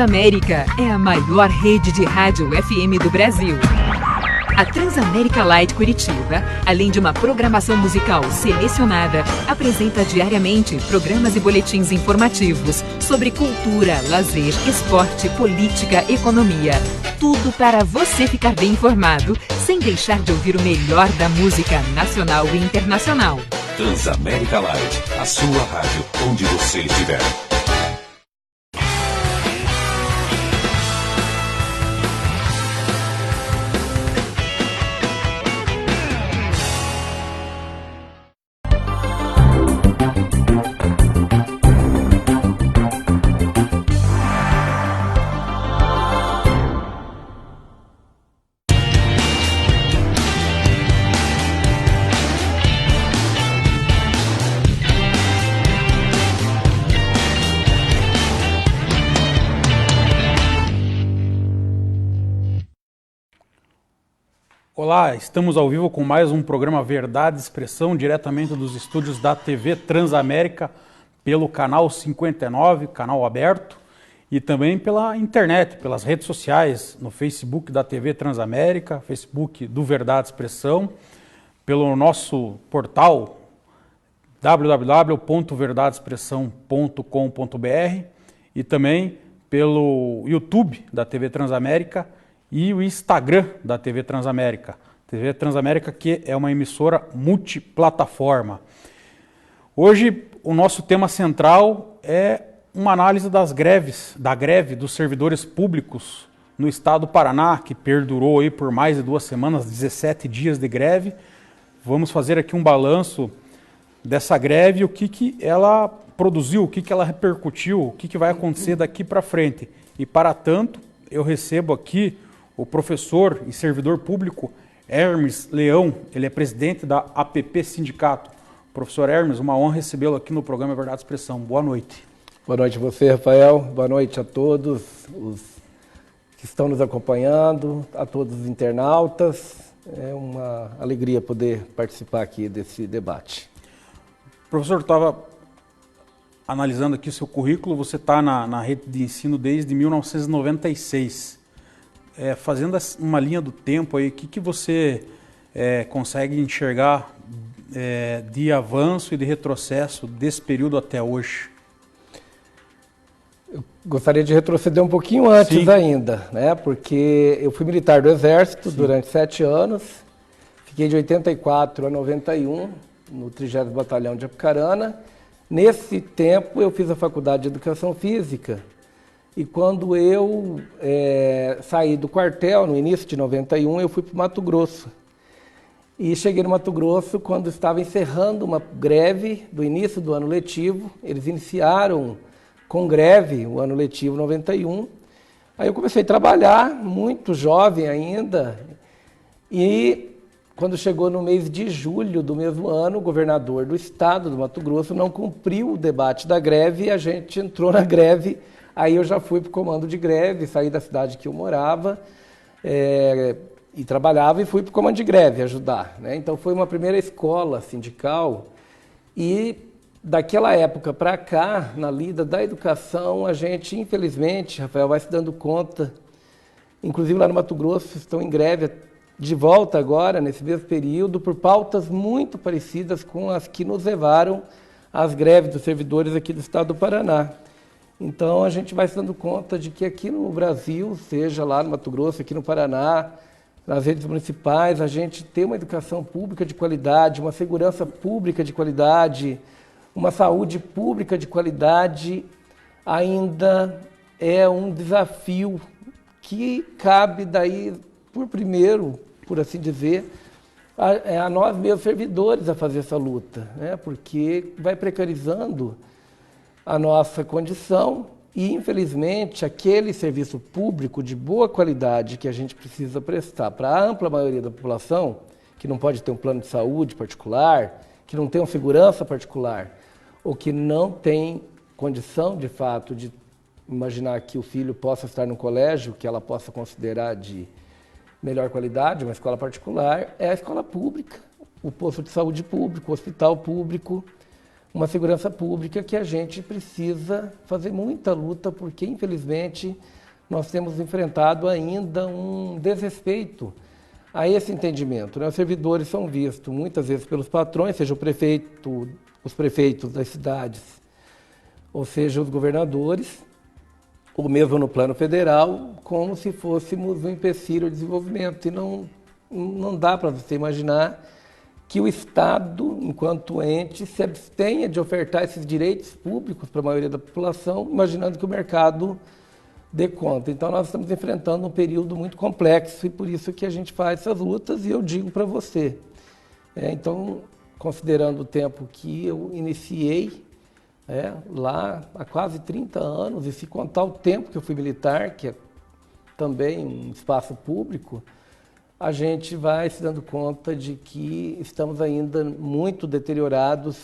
Transamérica é a maior rede de rádio FM do Brasil. A Transamérica Light Curitiba, além de uma programação musical selecionada, apresenta diariamente programas e boletins informativos sobre cultura, lazer, esporte, política, economia. Tudo para você ficar bem informado, sem deixar de ouvir o melhor da música nacional e internacional. Transamérica Light, a sua rádio onde você estiver. Olá, estamos ao vivo com mais um programa Verdade e Expressão, diretamente dos estúdios da TV Transamérica, pelo canal 59, canal aberto, e também pela internet, pelas redes sociais, no Facebook da TV Transamérica, Facebook do Verdade e Expressão, pelo nosso portal www.verdadeexpressão.com.br e também pelo YouTube da TV Transamérica e o Instagram da TV Transamérica. TV Transamérica, que é uma emissora multiplataforma. Hoje, o nosso tema central é uma análise da greve dos servidores públicos no estado do Paraná, que perdurou aí por mais de 2 semanas, 17 dias de greve. Vamos fazer aqui um balanço dessa greve, o que ela produziu, o que ela repercutiu, o que vai acontecer daqui para frente. E, para tanto, eu recebo aqui o professor e servidor público Hermes Leão, ele é presidente da APP Sindicato. Professor Hermes, uma honra recebê-lo aqui no programa Verdade e Expressão. Boa noite. Boa noite a você, Rafael. Boa noite a todos os que estão nos acompanhando, a todos os internautas. É uma alegria poder participar aqui desse debate. Professor, estava analisando aqui o seu currículo, você está na rede de ensino desde 1996. Fazendo uma linha do tempo aí, o que você consegue enxergar de avanço e de retrocesso desse período até hoje? Eu gostaria de retroceder um pouquinho antes ainda, né? Porque eu fui militar do Exército durante 7 anos, fiquei de 84 a 91 no 30º Batalhão de Apucarana. Nesse tempo eu fiz a Faculdade de Educação Física. E quando eu saí do quartel, no início de 91, eu fui para o Mato Grosso. E cheguei no Mato Grosso quando estava encerrando uma greve do início do ano letivo. Eles iniciaram com greve o ano letivo 91. Aí eu comecei a trabalhar, muito jovem ainda. E quando chegou no mês de julho do mesmo ano, o governador do estado do Mato Grosso não cumpriu o debate da greve e a gente entrou na greve. Aí eu já fui para o comando de greve, saí da cidade que eu morava e trabalhava e fui para o comando de greve ajudar, né? Então foi uma primeira escola sindical e daquela época para cá, na lida da educação, a gente, infelizmente, Rafael, vai se dando conta, inclusive lá no Mato Grosso, estão em greve de volta agora, nesse mesmo período, por pautas muito parecidas com as que nos levaram às greves dos servidores aqui do estado do Paraná. Então, a gente vai se dando conta de que aqui no Brasil, seja lá no Mato Grosso, aqui no Paraná, nas redes municipais, a gente tem uma educação pública de qualidade, uma segurança pública de qualidade, uma saúde pública de qualidade, ainda é um desafio que cabe daí, por primeiro, por assim dizer, a nós mesmos servidores a fazer essa luta, né? Porque vai precarizando a nossa condição e, infelizmente, aquele serviço público de boa qualidade que a gente precisa prestar para a ampla maioria da população, que não pode ter um plano de saúde particular, que não tem uma segurança particular, ou que não tem condição, de fato, de imaginar que o filho possa estar no colégio, que ela possa considerar de melhor qualidade, uma escola particular, é a escola pública, o posto de saúde público, o hospital público, uma segurança pública que a gente precisa fazer muita luta, porque, infelizmente, nós temos enfrentado ainda um desrespeito a esse entendimento, né? Os servidores são vistos muitas vezes pelos patrões, seja o prefeito, os prefeitos das cidades, ou seja, os governadores, ou mesmo no plano federal, como se fôssemos um empecilho ao desenvolvimento. E não dá para você imaginar que o Estado, enquanto ente, se abstenha de ofertar esses direitos públicos para a maioria da população, imaginando que o mercado dê conta. Então, nós estamos enfrentando um período muito complexo e por isso que a gente faz essas lutas, e eu digo para você. Então, considerando o tempo que eu iniciei lá há quase 30 anos, e se contar o tempo que eu fui militar, que é também um espaço público, a gente vai se dando conta de que estamos ainda muito deteriorados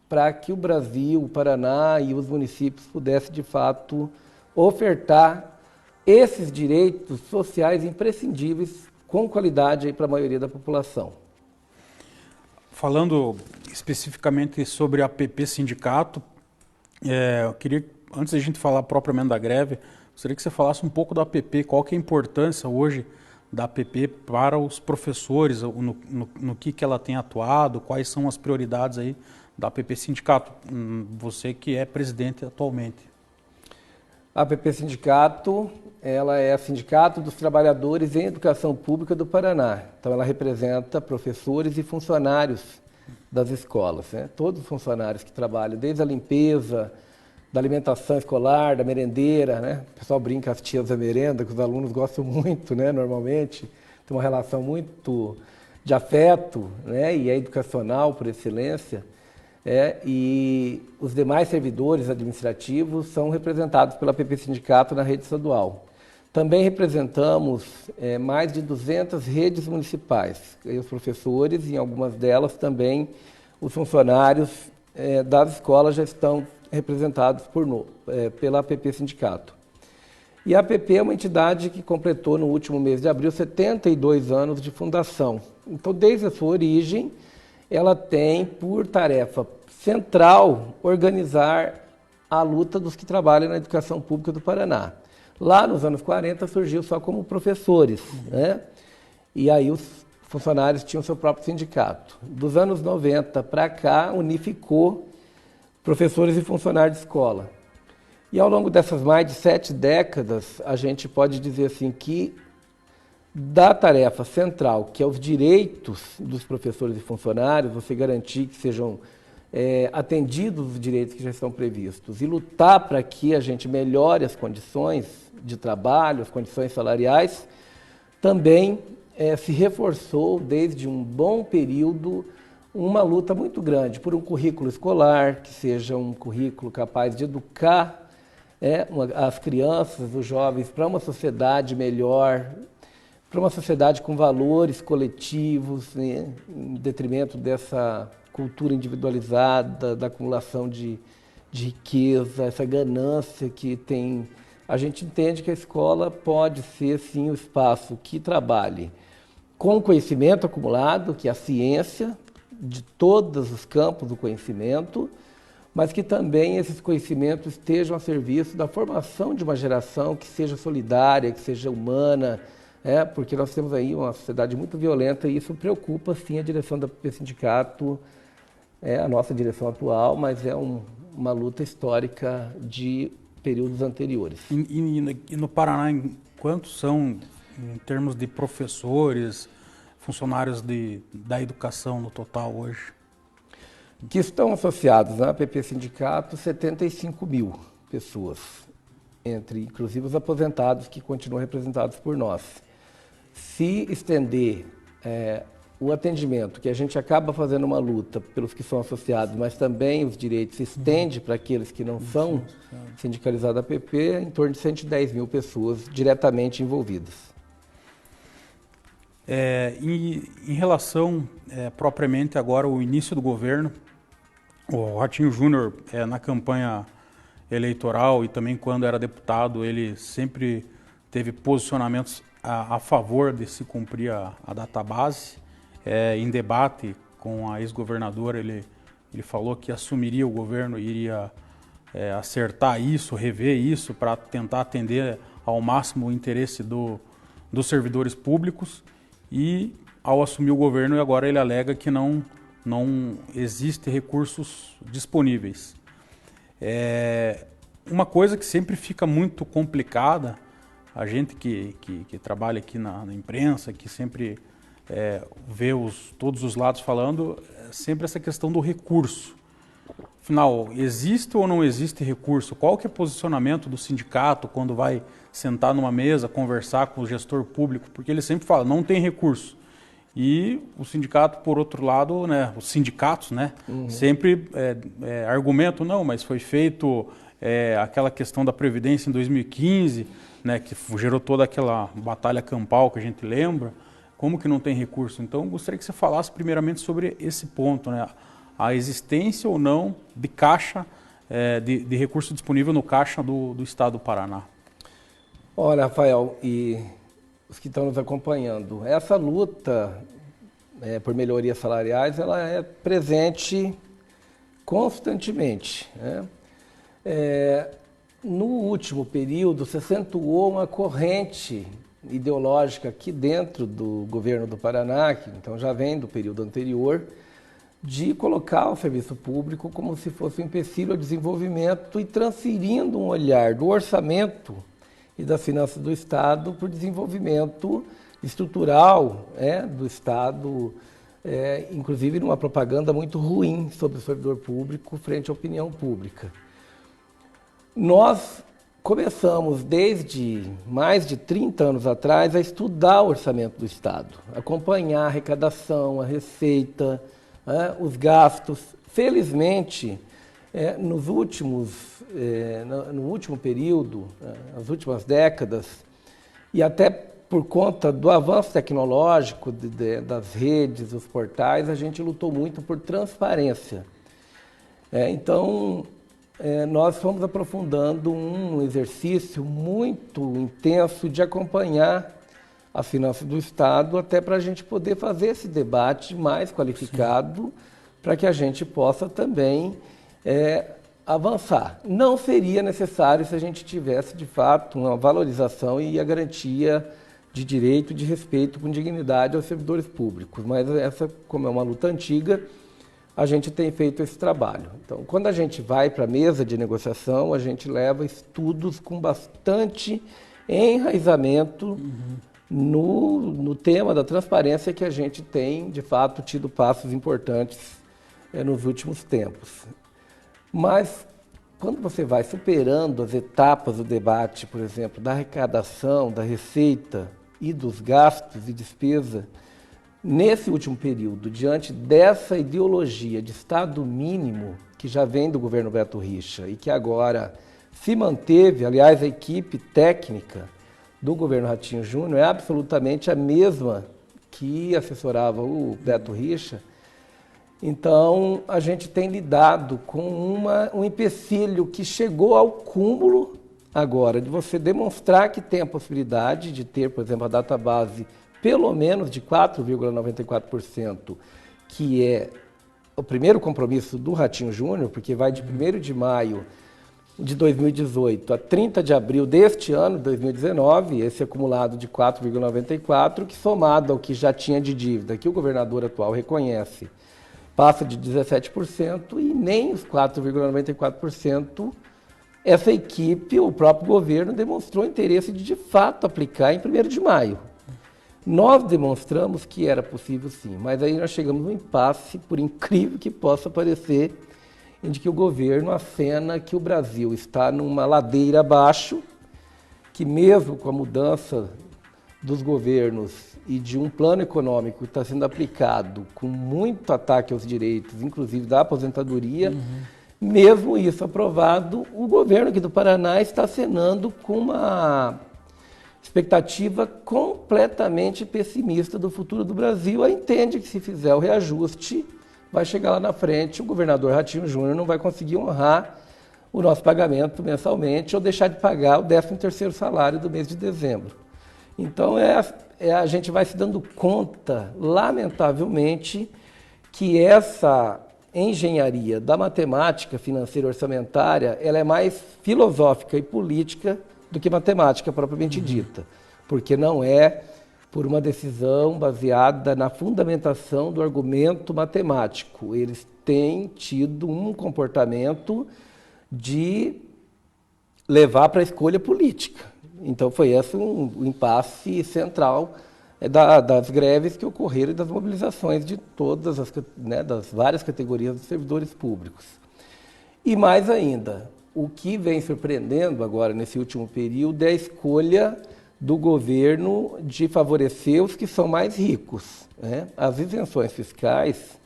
para que o Brasil, o Paraná e os municípios pudessem, de fato, ofertar esses direitos sociais imprescindíveis com qualidade para a maioria da população. Falando especificamente sobre a APP Sindicato, eu queria, antes da gente falar propriamente da greve, gostaria que você falasse um pouco da APP, qual que é a importância hoje da APP para os professores, no que ela tem atuado, quais são as prioridades aí da APP Sindicato, você que é presidente atualmente. A APP Sindicato, ela é o Sindicato dos Trabalhadores em Educação Pública do Paraná. Então, ela representa professores e funcionários das escolas, né? Todos os funcionários que trabalham, desde a limpeza, da alimentação escolar, da merendeira, né? O pessoal brinca as tias da merenda, que os alunos gostam muito, né? Normalmente, tem uma relação muito de afeto, né? E é educacional por excelência. E os demais servidores administrativos são representados pela APP Sindicato na rede estadual. Também representamos mais de 200 redes municipais, e os professores, e em algumas delas também os funcionários das escolas já estão representados pela APP Sindicato. E a APP é uma entidade que completou no último mês de abril 72 anos de fundação. Então, desde a sua origem, ela tem por tarefa central organizar a luta dos que trabalham na educação pública do Paraná. Lá nos anos 40 surgiu só como professores, né? E aí os funcionários tinham seu próprio sindicato. Dos anos 90 para cá, unificou professores e funcionários de escola. E ao longo dessas mais de 7 décadas, a gente pode dizer assim que da tarefa central, que é os direitos dos professores e funcionários, você garantir que sejam atendidos os direitos que já estão previstos e lutar para que a gente melhore as condições de trabalho, as condições salariais, também se reforçou desde um bom período uma luta muito grande por um currículo escolar, que seja um currículo capaz de educar as crianças, os jovens, para uma sociedade melhor, para uma sociedade com valores coletivos, né, em detrimento dessa cultura individualizada, da acumulação de riqueza, essa ganância que tem. A gente entende que a escola pode ser, sim, o espaço que trabalhe com conhecimento acumulado, que é a ciência, de todos os campos do conhecimento, mas que também esses conhecimentos estejam a serviço da formação de uma geração que seja solidária, que seja humana, porque nós temos aí uma sociedade muito violenta e isso preocupa, sim, a direção da APP Sindicato, a nossa direção atual, mas é uma luta histórica de períodos anteriores. E no Paraná, quantos são, em termos de professores, funcionários da educação no total hoje? Que estão associados na APP Sindicato 75 mil pessoas, entre inclusive os aposentados que continuam representados por nós. Se estender o atendimento, que a gente acaba fazendo uma luta pelos que são associados, mas também os direitos se estende para aqueles que não são sindicalizados da PP, em torno de 110 mil pessoas diretamente envolvidas. Em relação propriamente agora ao início do governo, o Ratinho Júnior, na campanha eleitoral e também quando era deputado, ele sempre teve posicionamentos a favor de se cumprir a database. Em debate com a ex-governadora, ele falou que assumiria o governo e iria acertar isso, rever isso, para tentar atender ao máximo o interesse dos servidores públicos. E ao assumir o governo, agora ele alega que não existem recursos disponíveis. Uma coisa que sempre fica muito complicada, a gente que trabalha aqui na imprensa, que sempre vê todos os lados falando, sempre essa questão do recurso. Afinal, existe ou não existe recurso? Qual que é o posicionamento do sindicato quando vai sentar numa mesa, conversar com o gestor público? Porque ele sempre fala, não tem recurso. E o sindicato, por outro lado, né, os sindicatos, né, sempre argumentam, não, mas foi feito aquela questão da Previdência em 2015, né, que gerou toda aquela batalha campal que a gente lembra. Como que não tem recurso? Então, gostaria que você falasse primeiramente sobre esse ponto, né, a existência ou não de caixa, de recurso disponível no caixa do Estado do Paraná. Olha, Rafael, e os que estão nos acompanhando, essa luta por melhorias salariais, ela é presente constantemente, né? No último período, se acentuou uma corrente ideológica aqui dentro do governo do Paraná, que então já vem do período anterior, de colocar o serviço público como se fosse um empecilho ao desenvolvimento e transferindo um olhar do orçamento e das finanças do Estado para o desenvolvimento estrutural do Estado, inclusive numa propaganda muito ruim sobre o servidor público frente à opinião pública. Nós começamos desde mais de 30 anos atrás a estudar o orçamento do Estado, acompanhar a arrecadação, a receita, os gastos. Felizmente, no último período, nas últimas décadas, e até por conta do avanço tecnológico das redes, os portais, a gente lutou muito por transparência. Então, nós fomos aprofundando um exercício muito intenso de acompanhar as finanças do Estado, até para a gente poder fazer esse debate mais qualificado, para que a gente possa também avançar. Não seria necessário se a gente tivesse, de fato, uma valorização e a garantia de direito, de respeito com dignidade aos servidores públicos. Mas essa, como é uma luta antiga, a gente tem feito esse trabalho. Então, quando a gente vai para a mesa de negociação, a gente leva estudos com bastante enraizamento no tema da transparência, que a gente tem, de fato, tido passos importantes nos últimos tempos. Mas, quando você vai superando as etapas do debate, por exemplo, da arrecadação, da receita e dos gastos e despesa, nesse último período, diante dessa ideologia de Estado mínimo, que já vem do governo Beto Richa e que agora se manteve, aliás, a equipe técnica do governo Ratinho Júnior é absolutamente a mesma que assessorava o Beto Richa. Então, a gente tem lidado com um empecilho que chegou ao cúmulo agora, de você demonstrar que tem a possibilidade de ter, por exemplo, a database pelo menos de 4,94%, que é o primeiro compromisso do Ratinho Júnior, porque vai de 1º de maio de 2018 a 30 de abril deste ano, 2019, esse acumulado de 4,94%, que somado ao que já tinha de dívida, que o governador atual reconhece, passa de 17%, e nem os 4,94% essa equipe, o próprio governo, demonstrou interesse de fato aplicar em 1º de maio. Nós demonstramos que era possível sim, mas aí nós chegamos num impasse, por incrível que possa parecer, em que o governo acena que o Brasil está numa ladeira abaixo, que mesmo com a mudança dos governos e de um plano econômico que está sendo aplicado com muito ataque aos direitos, inclusive da aposentadoria, mesmo isso aprovado, o governo aqui do Paraná está acenando com uma expectativa completamente pessimista do futuro do Brasil. Aí entende que se fizer o reajuste, vai chegar lá na frente, o governador Ratinho Júnior não vai conseguir honrar o nosso pagamento mensalmente ou deixar de pagar o 13º salário do mês de dezembro. Então, a gente vai se dando conta, lamentavelmente, que essa engenharia da matemática financeira orçamentária, ela é mais filosófica e política do que matemática propriamente dita, porque não é por uma decisão baseada na fundamentação do argumento matemático. Eles têm tido um comportamento de levar para a escolha política. Então, foi esse um impasse central das greves que ocorreram e das mobilizações de todas das várias categorias dos servidores públicos. E mais ainda, o que vem surpreendendo agora nesse último período é a escolha do governo de favorecer os que são mais ricos, né? As isenções fiscais,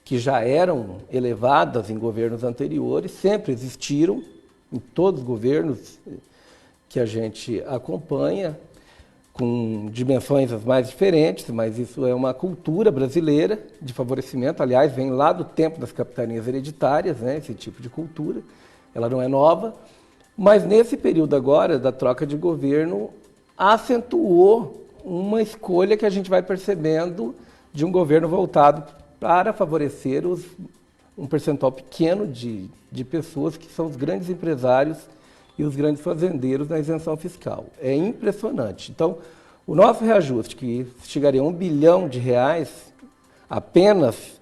que já eram elevadas em governos anteriores, sempre existiram em todos os governos que a gente acompanha, com dimensões as mais diferentes, mas isso é uma cultura brasileira de favorecimento. Aliás, vem lá do tempo das capitanias hereditárias, né, esse tipo de cultura. Ela não é nova, mas nesse período agora da troca de governo, acentuou uma escolha que a gente vai percebendo de um governo voltado para favorecer um percentual pequeno de pessoas que são os grandes empresários e os grandes fazendeiros na isenção fiscal. É impressionante. Então, o nosso reajuste, que chegaria a R$1 bilhão apenas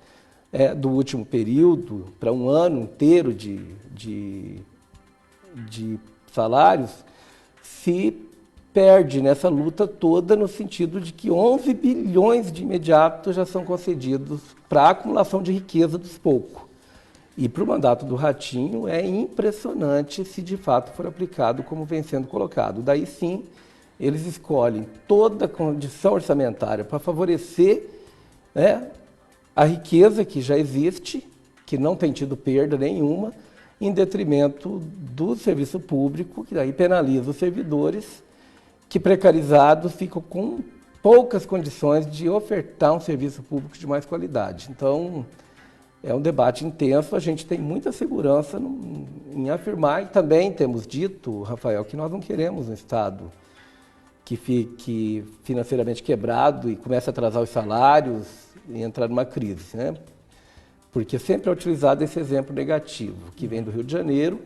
do último período, para um ano inteiro de salários, se perde nessa luta toda no sentido de que 11 bilhões de imediato já são concedidos para a acumulação de riqueza dos poucos. E para o mandato do Ratinho é impressionante se de fato for aplicado como vem sendo colocado. Daí sim, eles escolhem toda a condição orçamentária para favorecer, né, a riqueza que já existe, que não tem tido perda nenhuma, em detrimento do serviço público, que daí penaliza os servidores, que precarizados ficam com poucas condições de ofertar um serviço público de mais qualidade. Então, é um debate intenso, a gente tem muita segurança em afirmar, e também temos dito, Rafael, que nós não queremos um Estado que fique financeiramente quebrado e comece a atrasar os salários e entrar numa crise, né? Porque sempre é utilizado esse exemplo negativo, que vem do Rio de Janeiro,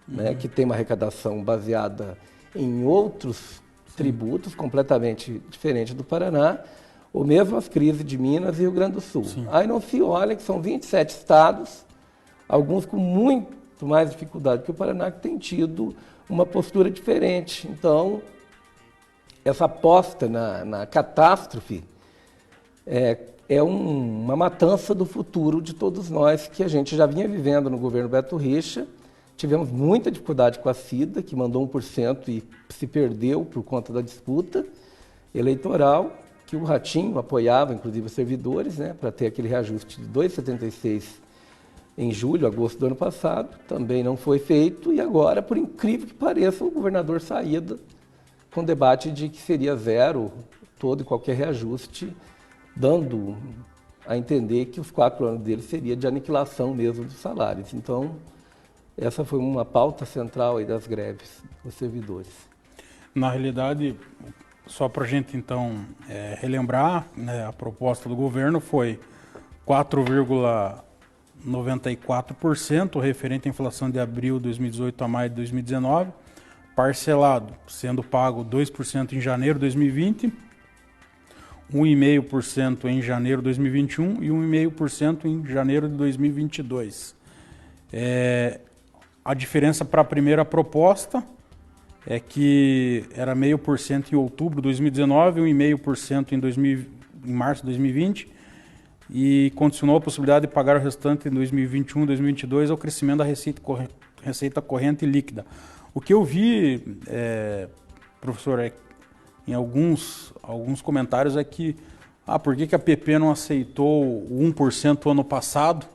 né, que tem uma arrecadação baseada em outros tributos completamente diferentes do Paraná, ou mesmo as crises de Minas e Rio Grande do Sul. Sim. Aí não se olha que são 27 estados, alguns com muito mais dificuldade que o Paraná, que tem tido uma postura diferente. Então, essa aposta na catástrofe é uma matança do futuro de todos nós, que a gente já vinha vivendo no governo Beto Richa. Tivemos muita dificuldade com a CIDA, que mandou 1% e se perdeu por conta da disputa eleitoral, que o Ratinho apoiava, inclusive os servidores, né, para ter aquele reajuste de 2,76 em julho, agosto do ano passado. Também não foi feito, e agora, por incrível que pareça, o governador saía com debate de que seria zero todo e qualquer reajuste, dando a entender que os 4 anos dele seria de aniquilação mesmo dos salários. Então, essa foi uma pauta central aí das greves dos servidores. Na realidade, só para a gente então relembrar, né, a proposta do governo foi 4,94% referente à inflação de abril de 2018 a maio de 2019, parcelado, sendo pago 2% em janeiro de 2020, 1,5% em janeiro de 2021 e 1,5% em janeiro de 2022. A diferença para a primeira proposta é que era 0,5% em outubro de 2019, 1,5% em março de 2020, e continuou a possibilidade de pagar o restante em 2021 e 2022 ao crescimento da receita corrente líquida. O que eu vi, professor, é em alguns comentários é que por que a PP não aceitou o 1% ano passado?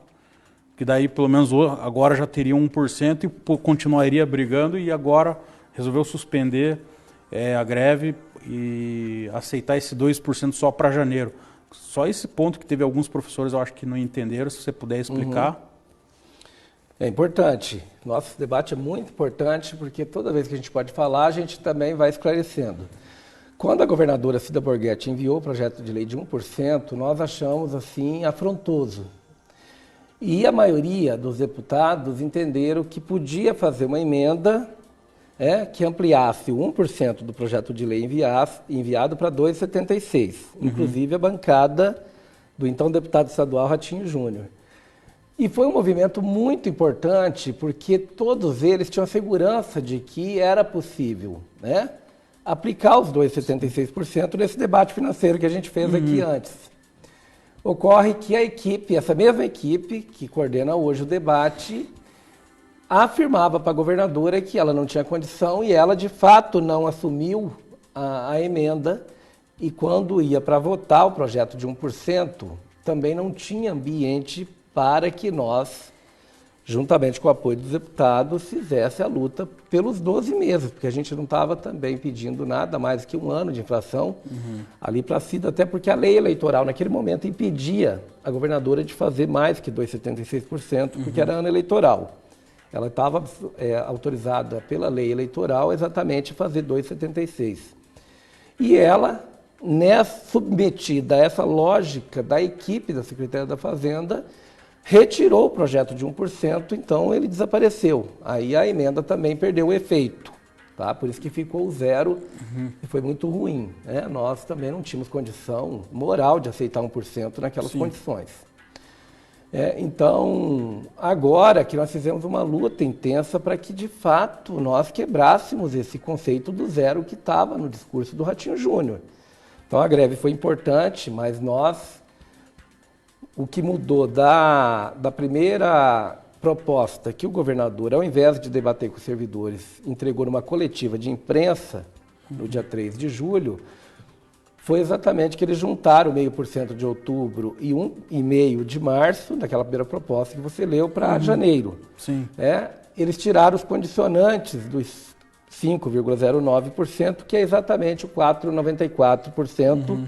Que daí pelo menos agora já teria 1% e continuaria brigando, e agora resolveu suspender a greve e aceitar esse 2% só para janeiro. Só esse ponto que teve alguns professores, eu acho que não entenderam, se você puder explicar. É importante. Nosso debate é muito importante, porque toda vez que a gente pode falar, a gente também vai esclarecendo. Quando a governadora Cida Borghetti enviou o projeto de lei de 1%, nós achamos assim afrontoso. E a maioria dos deputados entenderam que podia fazer uma emenda que ampliasse o 1% do projeto de lei enviado para 2,76%. Inclusive a bancada do então deputado estadual Ratinho Júnior. E foi um movimento muito importante, porque todos eles tinham a segurança de que era possível aplicar os 2,76% nesse debate financeiro que a gente fez aqui antes. Ocorre que a equipe, essa mesma equipe que coordena hoje o debate, afirmava para a governadora que ela não tinha condição e ela, de fato, não assumiu a emenda, e quando ia para votar o projeto de 1%, também não tinha ambiente para que nós, juntamente com o apoio dos deputados, fizesse a luta pelos 12 meses, porque a gente não estava também pedindo nada mais que 1 ano de inflação ali para a Cida, até porque a lei eleitoral naquele momento impedia a governadora de fazer mais que 2,76%, porque era ano eleitoral. Ela estava autorizada pela lei eleitoral exatamente a fazer 2,76%. E ela, submetida a essa lógica da equipe da Secretaria da Fazenda, retirou o projeto de 1%, então ele desapareceu. Aí a emenda também perdeu o efeito, tá? Por isso que ficou 0 e foi muito ruim. Nós também não tínhamos condição moral de aceitar 1% naquelas condições. Então, agora que nós fizemos uma luta intensa para que, de fato, nós quebrássemos esse conceito do 0 que estava no discurso do Ratinho Júnior. Então, a greve foi importante, mas o que mudou da primeira proposta que o governador, ao invés de debater com os servidores, entregou numa coletiva de imprensa no dia 3 de julho, foi exatamente que eles juntaram 0,5% de outubro e 1,5% de março, daquela primeira proposta que você leu, para janeiro. Sim. Eles tiraram os condicionantes dos 5,09%, que é exatamente o 4,94%,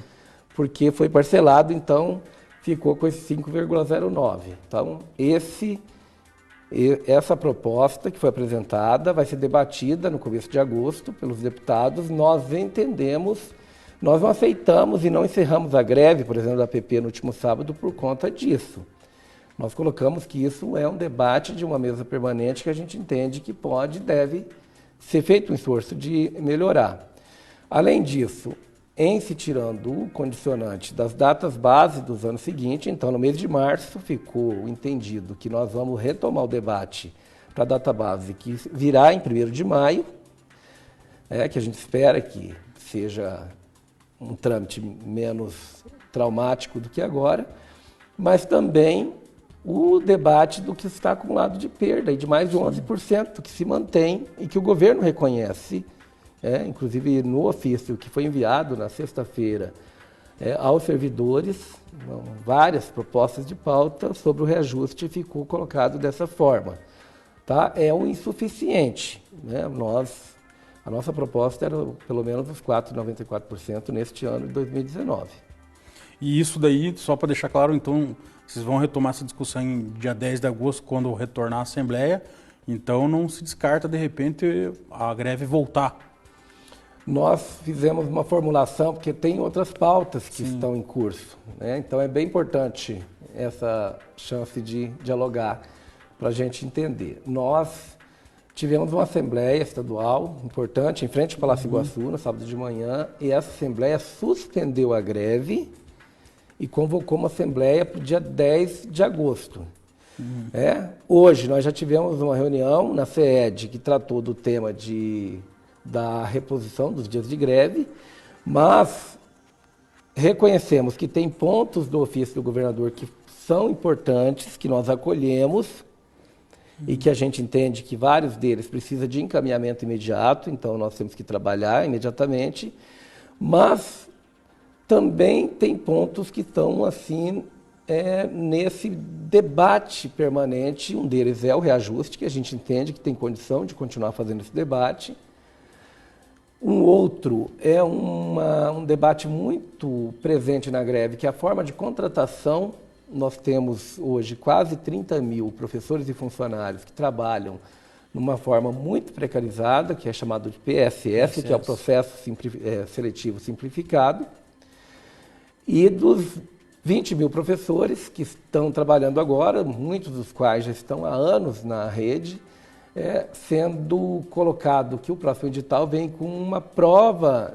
porque foi parcelado, então ficou com esse 5,09%. Então, essa proposta que foi apresentada vai ser debatida no começo de agosto pelos deputados. Nós entendemos, nós não aceitamos e não encerramos a greve, por exemplo, da PP no último sábado por conta disso. Nós colocamos que isso é um debate de uma mesa permanente que a gente entende que pode e deve ser feito um esforço de melhorar. Além disso, em se tirando o condicionante das datas base dos anos seguintes, então no mês de março ficou entendido que nós vamos retomar o debate para a data base que virá em 1º de maio, que a gente espera que seja um trâmite menos traumático do que agora, mas também o debate do que está acumulado de perda, e de mais de 11% que se mantém e que o governo reconhece, inclusive no ofício que foi enviado na sexta-feira aos servidores, várias propostas de pauta sobre o reajuste ficou colocado dessa forma. Tá? É o insuficiente. A nossa proposta era pelo menos os 4,94% neste ano de 2019. E isso daí, só para deixar claro, então, vocês vão retomar essa discussão em dia 10 de agosto, quando retornar à Assembleia, então não se descarta, de repente, a greve voltar. Nós fizemos uma formulação, porque tem outras pautas que estão em curso. Então é bem importante essa chance de dialogar para a gente entender. Nós tivemos uma Assembleia Estadual importante em frente ao Palácio Iguaçu, no sábado de manhã, e essa Assembleia suspendeu a greve e convocou uma Assembleia para o dia 10 de agosto. Hoje nós já tivemos uma reunião na CED que tratou do tema da reposição dos dias de greve, mas reconhecemos que tem pontos do ofício do governador que são importantes, que nós acolhemos e que a gente entende que vários deles precisam de encaminhamento imediato, então nós temos que trabalhar imediatamente. Mas também tem pontos que estão assim nesse debate permanente. Um deles é o reajuste, que a gente entende que tem condição de continuar fazendo esse debate. Um outro é um debate muito presente na greve, que é a forma de contratação. Nós temos hoje quase 30 mil professores e funcionários que trabalham numa forma muito precarizada, que é chamado de PSS, que é o Processo Seletivo Simplificado. E dos 20 mil professores que estão trabalhando agora, muitos dos quais já estão há anos na rede, sendo colocado que o próximo edital vem com uma prova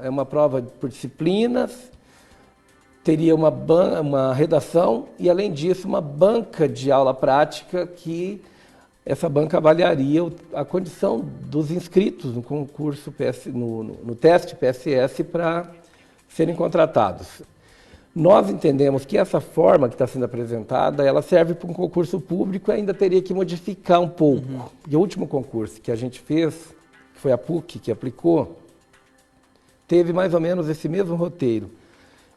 por disciplinas, teria uma redação e, além disso, uma banca de aula prática, que essa banca avaliaria a condição dos inscritos no concurso no teste PSS para serem contratados. Nós entendemos que essa forma que está sendo apresentada, ela serve para um concurso público e ainda teria que modificar um pouco. E o último concurso que a gente fez, que foi a PUC que aplicou, teve mais ou menos esse mesmo roteiro.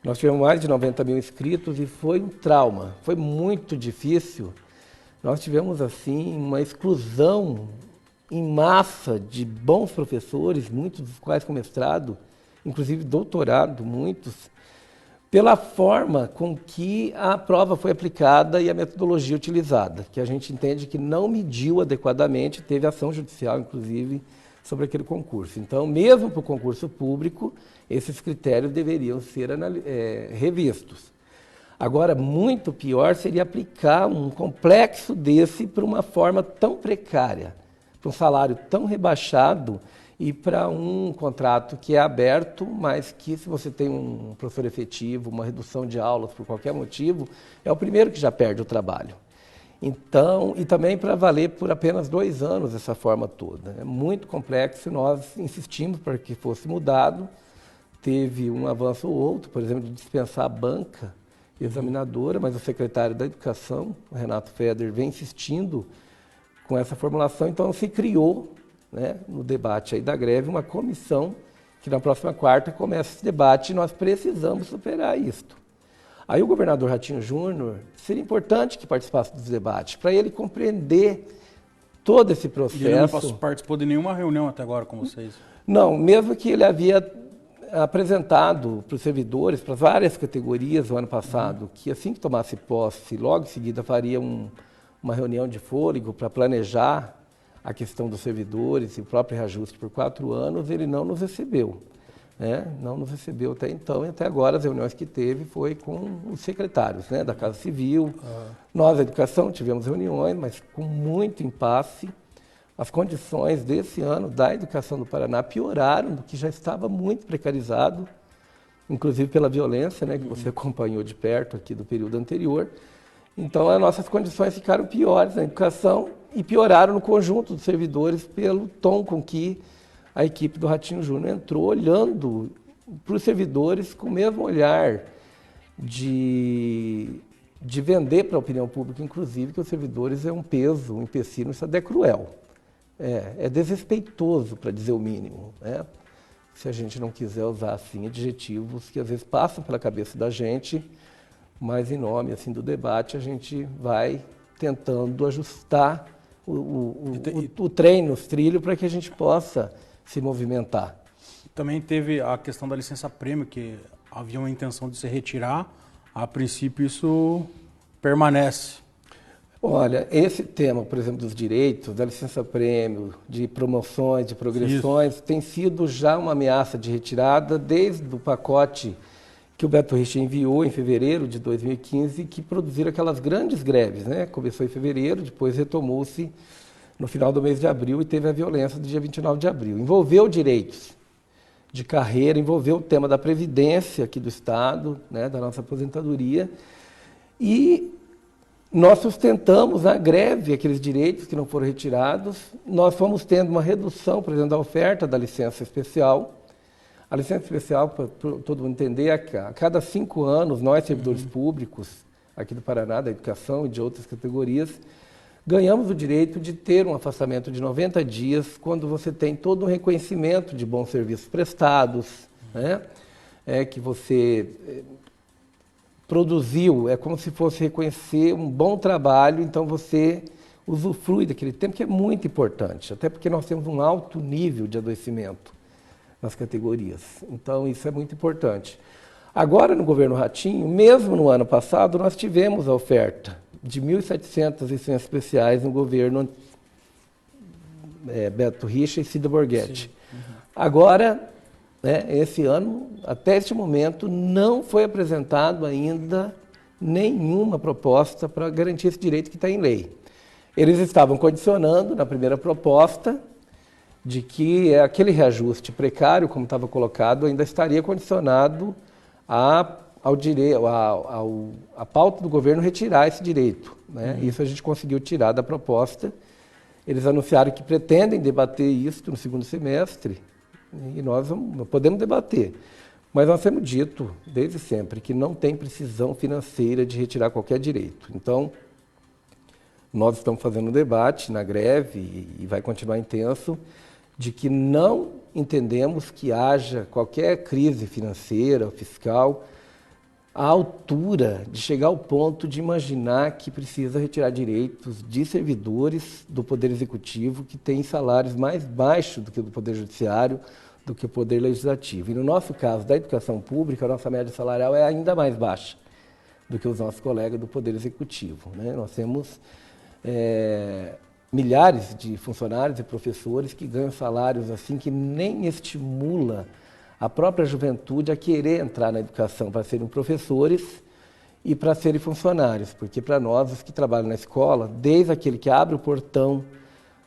Nós tivemos mais de 90 mil inscritos e foi um trauma, foi muito difícil. Nós tivemos, assim, uma exclusão em massa de bons professores, muitos dos quais com mestrado, inclusive doutorado, muitos, pela forma com que a prova foi aplicada e a metodologia utilizada, que a gente entende que não mediu adequadamente, teve ação judicial, inclusive, sobre aquele concurso. Então, mesmo para o concurso público, esses critérios deveriam ser revistos. Agora, muito pior seria aplicar um complexo desse para uma forma tão precária, para um salário tão rebaixado e para um contrato que é aberto, mas que, se você tem um professor efetivo, uma redução de aulas por qualquer motivo, é o primeiro que já perde o trabalho. Então, e também para valer por apenas 2 anos essa forma toda. É muito complexo, nós insistimos para que fosse mudado. Teve um avanço ou outro, por exemplo, de dispensar a banca examinadora, mas o secretário da Educação, o Renato Feder, vem insistindo com essa formulação. Então, se criou, no debate aí da greve, uma comissão que na próxima quarta começa esse debate e nós precisamos superar isto. Aí o governador Ratinho Júnior, seria importante que participasse dos debates, para ele compreender todo esse processo. E ele não participou de nenhuma reunião até agora com vocês? Não, mesmo que ele havia apresentado para os servidores, para várias categorias, o ano passado, que assim que tomasse posse, logo em seguida faria uma reunião de fôlego para planejar a questão dos servidores e o próprio reajuste por 4 anos, ele não nos recebeu. Não nos recebeu até então, e até agora as reuniões que teve foi com os secretários da Casa Civil. Nós, da Educação, tivemos reuniões, mas com muito impasse. As condições desse ano da educação do Paraná pioraram do que já estava muito precarizado, inclusive pela violência, que você acompanhou de perto aqui do período anterior. Então, as nossas condições ficaram piores na educação e pioraram no conjunto dos servidores pelo tom com que a equipe do Ratinho Júnior entrou, olhando para os servidores com o mesmo olhar de vender para a opinião pública, inclusive, que os servidores é um peso, um empecilho, isso é cruel. É desrespeitoso, para dizer o mínimo, se a gente não quiser usar assim adjetivos que às vezes passam pela cabeça da gente, mas em nome assim do debate a gente vai tentando ajustar o treino, os trilhos, para que a gente possa se movimentar. Também teve a questão da licença-prêmio, que havia uma intenção de se retirar. A princípio isso permanece. Olha, esse tema, por exemplo, dos direitos, da licença-prêmio, de promoções, de progressões, tem sido já uma ameaça de retirada desde o pacote que o Beto Richa enviou em fevereiro de 2015, que produziram aquelas grandes greves, Começou em fevereiro, depois retomou-se no final do mês de abril e teve a violência do dia 29 de abril. Envolveu direitos de carreira, envolveu o tema da Previdência aqui do Estado, da nossa aposentadoria, e nós sustentamos na greve aqueles direitos que não foram retirados. Nós fomos tendo uma redução, por exemplo, da oferta da licença especial. A licença especial, para todo mundo entender, a cada 5 anos, nós, servidores públicos aqui do Paraná, da educação e de outras categorias, ganhamos o direito de ter um afastamento de 90 dias quando você tem todo um reconhecimento de bons serviços prestados, que você produziu, é como se fosse reconhecer um bom trabalho, então você usufrui daquele tempo, que é muito importante, até porque nós temos um alto nível de adoecimento nas categorias. Então, isso é muito importante. Agora, no governo Ratinho, mesmo no ano passado, nós tivemos a oferta de 1.700 licenças especiais no governo Beto Richa e Cida Borghetti. Agora, esse ano, até este momento, não foi apresentado ainda nenhuma proposta para garantir esse direito que está em lei. Eles estavam condicionando, na primeira proposta, de que aquele reajuste precário, como estava colocado, ainda estaria condicionado à pauta do governo retirar esse direito. Isso a gente conseguiu tirar da proposta. Eles anunciaram que pretendem debater isso no segundo semestre, e nós podemos debater. Mas nós temos dito, desde sempre, que não tem precisão financeira de retirar qualquer direito. Então, nós estamos fazendo um debate na greve, e vai continuar intenso, de que não entendemos que haja qualquer crise financeira ou fiscal à altura de chegar ao ponto de imaginar que precisa retirar direitos de servidores do Poder Executivo que têm salários mais baixos do que o do Poder Judiciário, do que o Poder Legislativo. E no nosso caso, da educação pública, a nossa média salarial é ainda mais baixa do que os nossos colegas do Poder Executivo. Nós temos milhares de funcionários e professores que ganham salários assim que nem estimula a própria juventude a querer entrar na educação para serem professores e para serem funcionários, porque para nós, os que trabalham na escola, desde aquele que abre o portão,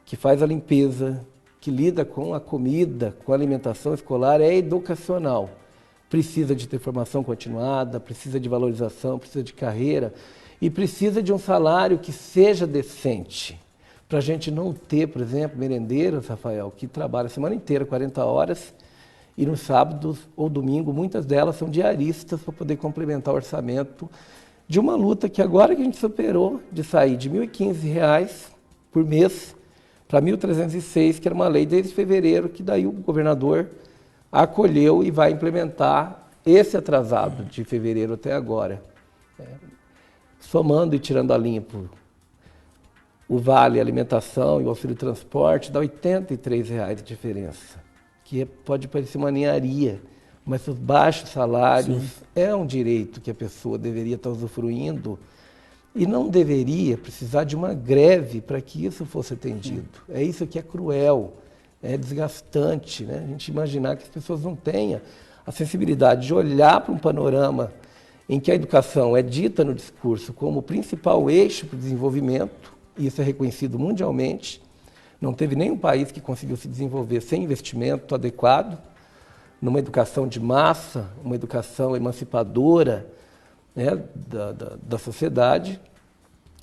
que faz a limpeza, que lida com a comida, com a alimentação escolar, é educacional. Precisa de ter formação continuada, precisa de valorização, precisa de carreira e precisa de um salário que seja decente. Para a gente não ter, por exemplo, merendeiras, Rafael, que trabalham a semana inteira, 40 horas, e nos sábados ou domingo, muitas delas são diaristas para poder complementar o orçamento de uma luta que agora que a gente superou, de sair de R$ 1.015 por mês para R$ 1.306, que era uma lei desde fevereiro, que daí o governador acolheu e vai implementar esse atrasado de fevereiro até agora. Somando e tirando a limpo o vale alimentação e o auxílio transporte, dá R$ 83 de diferença, que pode parecer uma ninharia, mas os baixos salários é um direito que a pessoa deveria estar usufruindo e não deveria precisar de uma greve para que isso fosse atendido. É isso que é cruel, é desgastante, A gente imaginar que as pessoas não tenham a sensibilidade de olhar para um panorama em que a educação é dita no discurso como o principal eixo para o desenvolvimento, e isso é reconhecido mundialmente. Não teve nenhum país que conseguiu se desenvolver sem investimento adequado, numa educação de massa, uma educação emancipadora da sociedade.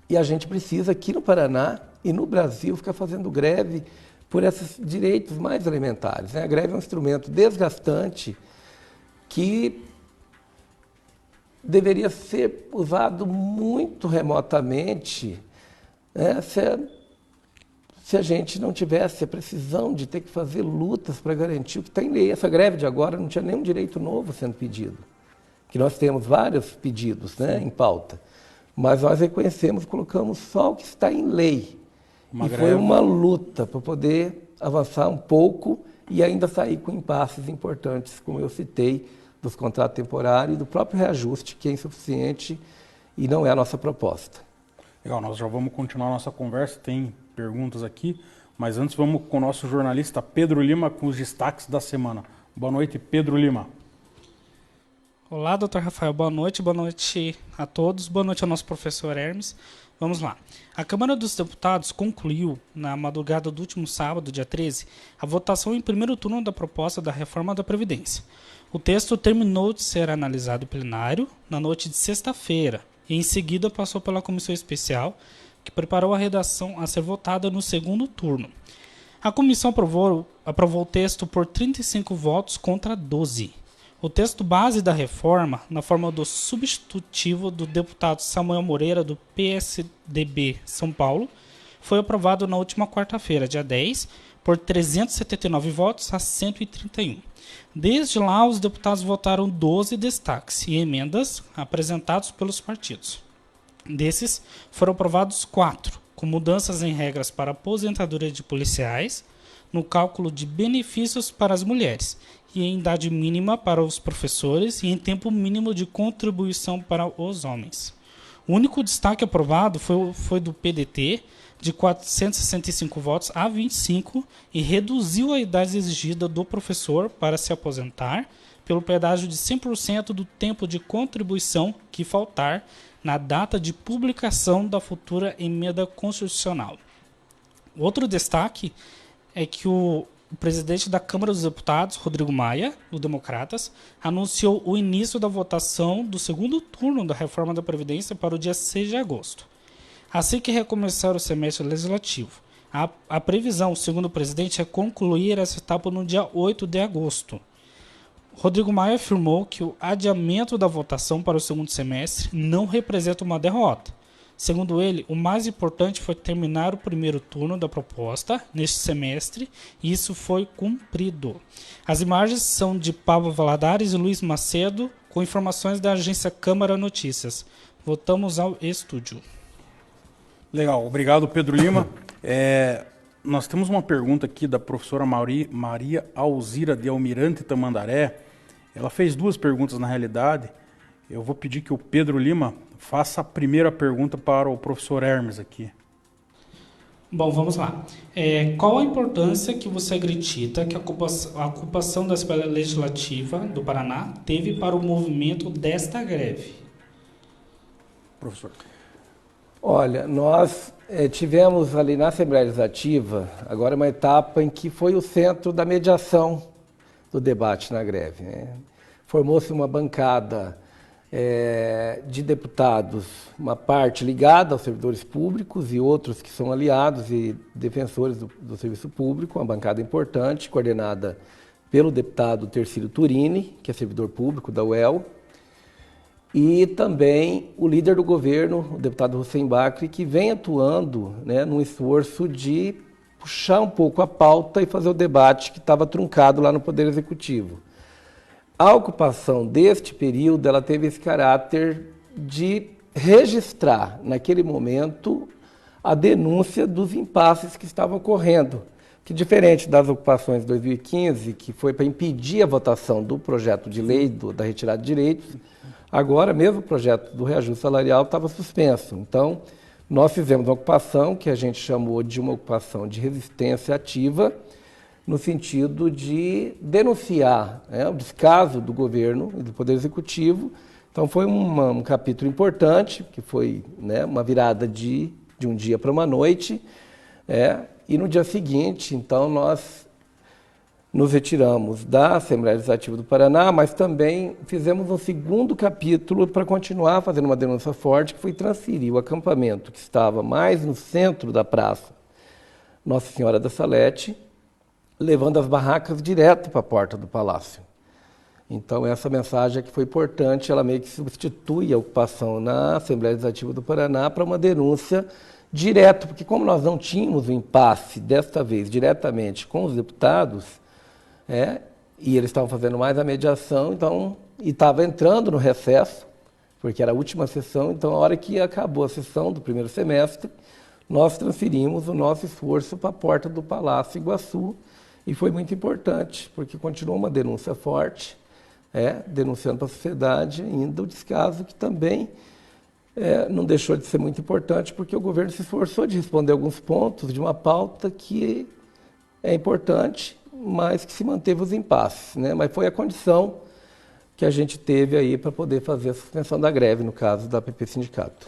E a gente precisa, aqui no Paraná e no Brasil, ficar fazendo greve por esses direitos mais elementares. A greve é um instrumento desgastante que deveria ser usado muito remotamente, se a gente não tivesse a precisão de ter que fazer lutas para garantir o que está em lei. Essa greve de agora não tinha nenhum direito novo sendo pedido, que nós temos vários pedidos em pauta, mas nós reconhecemos, colocamos só o que está em lei. Foi uma luta para poder avançar um pouco e ainda sair com impasses importantes, como eu citei, dos contratos temporários e do próprio reajuste, que é insuficiente e não é a nossa proposta. Legal, nós já vamos continuar a nossa conversa, tem perguntas aqui, mas antes vamos com o nosso jornalista Pedro Lima com os destaques da semana. Boa noite, Pedro Lima. Olá, doutor Rafael, boa noite a todos, boa noite ao nosso professor Hermes. Vamos lá. A Câmara dos Deputados concluiu, na madrugada do último sábado, dia 13, a votação em primeiro turno da proposta da reforma da Previdência. O texto terminou de ser analisado em plenário na noite de sexta-feira e, em seguida, passou pela comissão especial, que preparou a redação a ser votada no segundo turno. A comissão aprovou o texto por 35 votos contra 12. O texto base da reforma, na forma do substitutivo do deputado Samuel Moreira, do PSDB São Paulo, foi aprovado na última quarta-feira, dia 10, por 379 votos a 131. Desde lá, os deputados votaram 12 destaques e emendas apresentados pelos partidos. Desses, foram aprovados 4, com mudanças em regras para aposentadoria de policiais, no cálculo de benefícios para as mulheres, e em idade mínima para os professores e em tempo mínimo de contribuição para os homens. O único destaque aprovado foi do PDT, de 465 votos a 25, e reduziu a idade exigida do professor para se aposentar pelo pedágio de 100% do tempo de contribuição que faltar na data de publicação da futura emenda constitucional. Outro destaque é que o presidente da Câmara dos Deputados, Rodrigo Maia, do Democratas, anunciou o início da votação do segundo turno da reforma da Previdência para o dia 6 de agosto. Assim que recomeçar o semestre legislativo, a previsão, segundo o presidente, é concluir essa etapa no dia 8 de agosto. Rodrigo Maia afirmou que o adiamento da votação para o segundo semestre não representa uma derrota. Segundo ele, o mais importante foi terminar o primeiro turno da proposta neste semestre, e isso foi cumprido. As imagens são de Pablo Valadares e Luiz Macedo, com informações da agência Câmara Notícias. Voltamos ao estúdio. Legal, obrigado, Pedro Lima. Nós temos uma pergunta aqui da professora Maria Alzira de Almirante Tamandaré. Ela fez 2 perguntas na realidade. Eu vou pedir que o Pedro Lima faça a primeira pergunta para o professor Hermes aqui. Bom, vamos lá. Qual a importância que você acredita que a ocupação da Assembleia Legislativa do Paraná teve para o movimento desta greve? Professor. Olha, nós tivemos ali na Assembleia Legislativa agora uma etapa em que foi o centro da mediação do debate na greve, né? Formou-se uma bancada de deputados, uma parte ligada aos servidores públicos e outros que são aliados e defensores do serviço público, uma bancada importante, coordenada pelo deputado Tercílio Turini, que é servidor público da UEL, e também o líder do governo, o deputado Hussein Bakri, que vem atuando, né, num esforço de puxar um pouco a pauta e fazer o debate que estava truncado lá no Poder Executivo. A ocupação deste período, ela teve esse caráter de registrar, naquele momento, a denúncia dos impasses que estavam ocorrendo, que diferente das ocupações de 2015, que foi para impedir a votação do projeto de lei da retirada de direitos, agora mesmo o projeto do reajuste salarial estava suspenso. Então, nós fizemos uma ocupação que a gente chamou de uma ocupação de resistência ativa, no sentido de denunciar, né, o descaso do governo e do Poder Executivo. Então foi um capítulo importante, que foi, né, uma virada de um dia para uma noite, e no dia seguinte, então, nós nos retiramos da Assembleia Legislativa do Paraná, mas também fizemos um segundo capítulo para continuar fazendo uma denúncia forte, que foi transferir o acampamento que estava mais no centro da praça Nossa Senhora da Salete, levando as barracas direto para a porta do Palácio. Então, essa mensagem que foi importante, ela meio que substitui a ocupação na Assembleia Legislativa do Paraná para uma denúncia direta, porque como nós não tínhamos o impasse, desta vez, diretamente com os deputados, e eles estavam fazendo mais a mediação, então, e estava entrando no recesso, porque era a última sessão, então, a hora que acabou a sessão do primeiro semestre, nós transferimos o nosso esforço para a porta do Palácio Iguaçu, e foi muito importante, porque continuou uma denúncia forte, denunciando para a sociedade ainda o descaso, que também não deixou de ser muito importante, porque o governo se esforçou de responder alguns pontos de uma pauta que é importante, mas que se manteve os impasses, né? Mas foi a condição que a gente teve aí para poder fazer a suspensão da greve, no caso da PP Sindicato.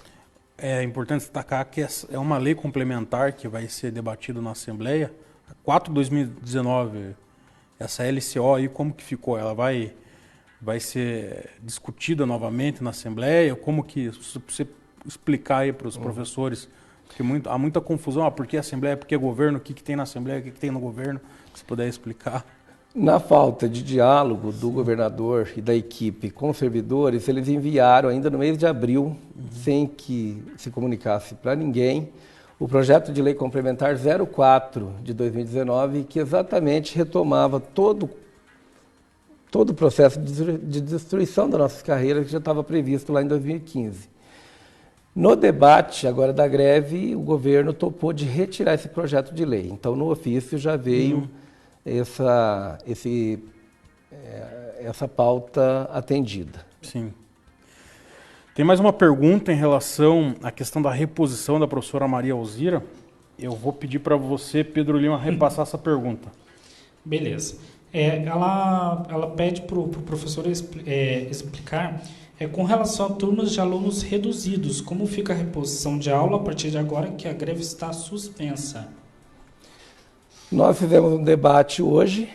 É importante destacar que é uma lei complementar que vai ser debatida na Assembleia, 4 de 2019, essa LCO aí, como que ficou? Ela vai ser discutida novamente na Assembleia? Como que, você explicar aí para os professores, porque há muita confusão, por que Assembleia, por que governo, o que tem na Assembleia, o que tem no governo, se puder explicar. Na falta de diálogo do governador e da equipe com os servidores, eles enviaram ainda no mês de abril, sem que se comunicasse para ninguém, o projeto de lei complementar 04 de 2019, que exatamente retomava todo o processo de destruição das nossas carreiras que já estava previsto lá em 2015. No debate agora da greve, o governo topou de retirar esse projeto de lei. Então, no ofício já veio essa pauta atendida. Sim. Tem mais uma pergunta em relação à questão da reposição da professora Maria Alzira. Eu vou pedir para você, Pedro Lima, repassar essa pergunta. Beleza. Ela pede para o professor explicar com relação a turmas de alunos reduzidos, como fica a reposição de aula a partir de agora que a greve está suspensa? Nós fizemos um debate hoje,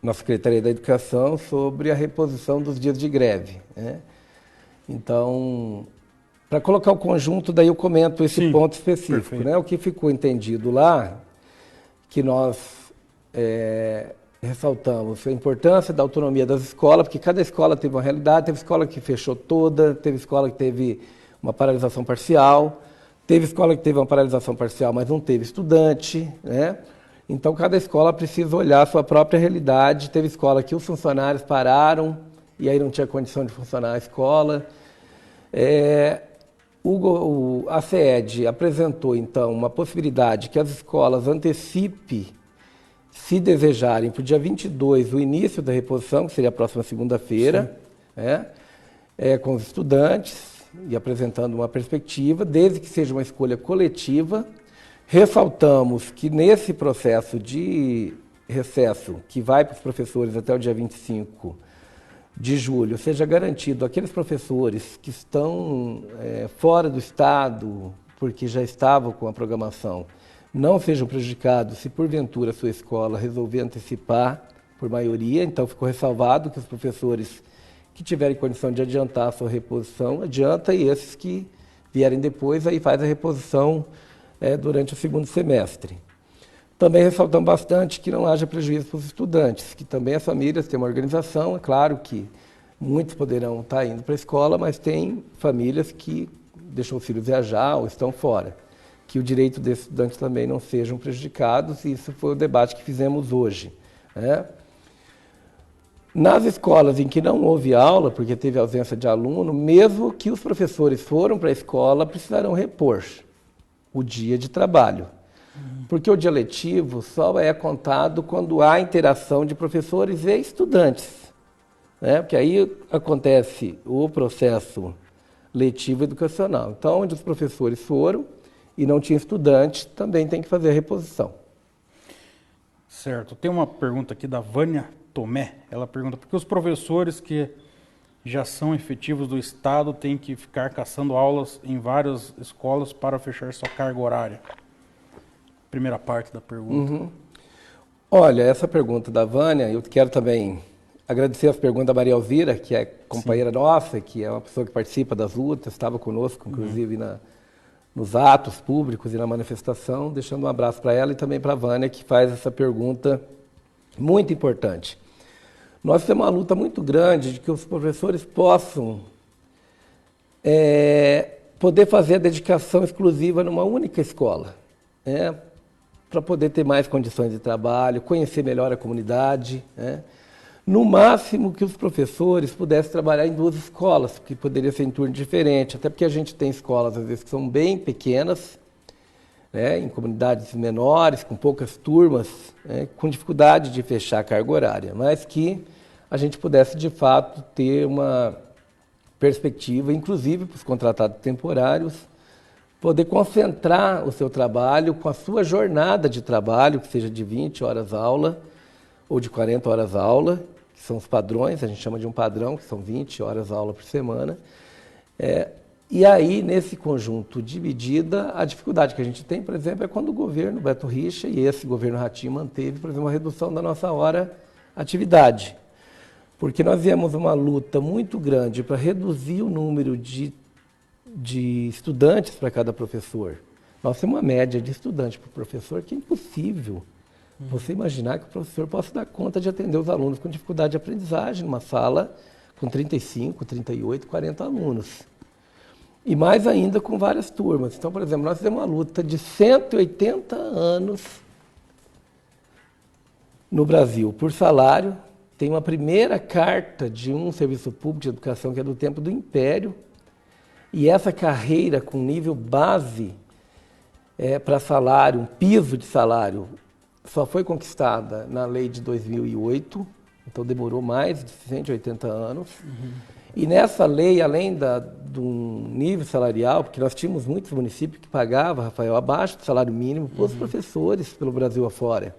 na Secretaria da Educação, sobre a reposição dos dias de greve, né? Então, para colocar o conjunto, daí eu comento esse ponto específico, né? O que ficou entendido lá, que nós ressaltamos a importância da autonomia das escolas, porque cada escola teve uma realidade, teve escola que fechou toda, teve escola que teve uma paralisação parcial, teve escola que teve uma paralisação parcial, mas não teve estudante, né? Então, cada escola precisa olhar a sua própria realidade. Teve escola que os funcionários pararam e aí não tinha condição de funcionar a escola. A CED apresentou, então, uma possibilidade que as escolas antecipem, se desejarem, para o dia 22, o início da reposição, que seria a próxima segunda-feira, com os estudantes e apresentando uma perspectiva, desde que seja uma escolha coletiva. Ressaltamos que nesse processo de recesso, que vai para os professores até o dia 25 de julho, seja garantido aqueles professores que estão fora do estado, porque já estavam com a programação, não sejam prejudicados se porventura a sua escola resolver antecipar por maioria. Então ficou ressalvado que os professores que tiverem condição de adiantar a sua reposição, adianta, e esses que vierem depois, aí faz a reposição durante o segundo semestre. Também ressaltamos bastante que não haja prejuízo para os estudantes, que também as famílias têm uma organização. É claro que muitos poderão estar indo para a escola, mas tem famílias que deixam os filhos viajar ou estão fora. Que o direito desses estudantes também não sejam prejudicados, e isso foi o debate que fizemos hoje, né? Nas escolas em que não houve aula, porque teve ausência de aluno, mesmo que os professores foram para a escola, precisarão repor o dia de trabalho. Porque o dia letivo só é contado quando há interação de professores e estudantes, né? Porque aí acontece o processo letivo educacional. Então, onde os professores foram e não tinha estudante, também tem que fazer a reposição. Certo. Tem uma pergunta aqui da Vânia Tomé. Ela pergunta por que os professores que já são efetivos do Estado têm que ficar caçando aulas em várias escolas para fechar sua carga horária? Primeira parte da pergunta. Olha, essa pergunta da Vânia, eu quero também agradecer as perguntas da Maria Alzira, que é companheira nossa, que é uma pessoa que participa das lutas, estava conosco, inclusive, nos atos públicos e na manifestação, deixando um abraço para ela e também para a Vânia, que faz essa pergunta muito importante. Nós temos uma luta muito grande de que os professores possam poder fazer a dedicação exclusiva numa única escola, né? Para poder ter mais condições de trabalho, conhecer melhor a comunidade, né? No máximo que os professores pudessem trabalhar em duas escolas, porque poderia ser em turno diferente, até porque a gente tem escolas, às vezes, que são bem pequenas, né, em comunidades menores, com poucas turmas, né, com dificuldade de fechar a carga horária, mas que a gente pudesse, de fato, ter uma perspectiva, inclusive para os contratados temporários, poder concentrar o seu trabalho com a sua jornada de trabalho, que seja de 20 horas aula ou de 40 horas aula, que são os padrões, a gente chama de um padrão, que são 20 horas aula por semana. E aí, nesse conjunto de medida, a dificuldade que a gente tem, por exemplo, é quando o governo Beto Richa e esse governo Ratinho manteve, por exemplo, uma redução da nossa hora atividade. Porque nós viemos uma luta muito grande para reduzir o número de estudantes para cada professor. Nós temos uma média de estudantes por professor que é impossível você imaginar que o professor possa dar conta de atender os alunos com dificuldade de aprendizagem numa sala com 35, 38, 40 alunos. E mais ainda com várias turmas. Então, por exemplo, nós fizemos uma luta de 180 anos no Brasil por salário. Tem uma primeira carta de um serviço público de educação que é do tempo do Império. E essa carreira com nível base para salário, um piso de salário, só foi conquistada na lei de 2008. Então demorou mais de 180 anos. E nessa lei, além do nível salarial, porque nós tínhamos muitos municípios que pagavam, Rafael, abaixo do salário mínimo para os professores pelo Brasil afora.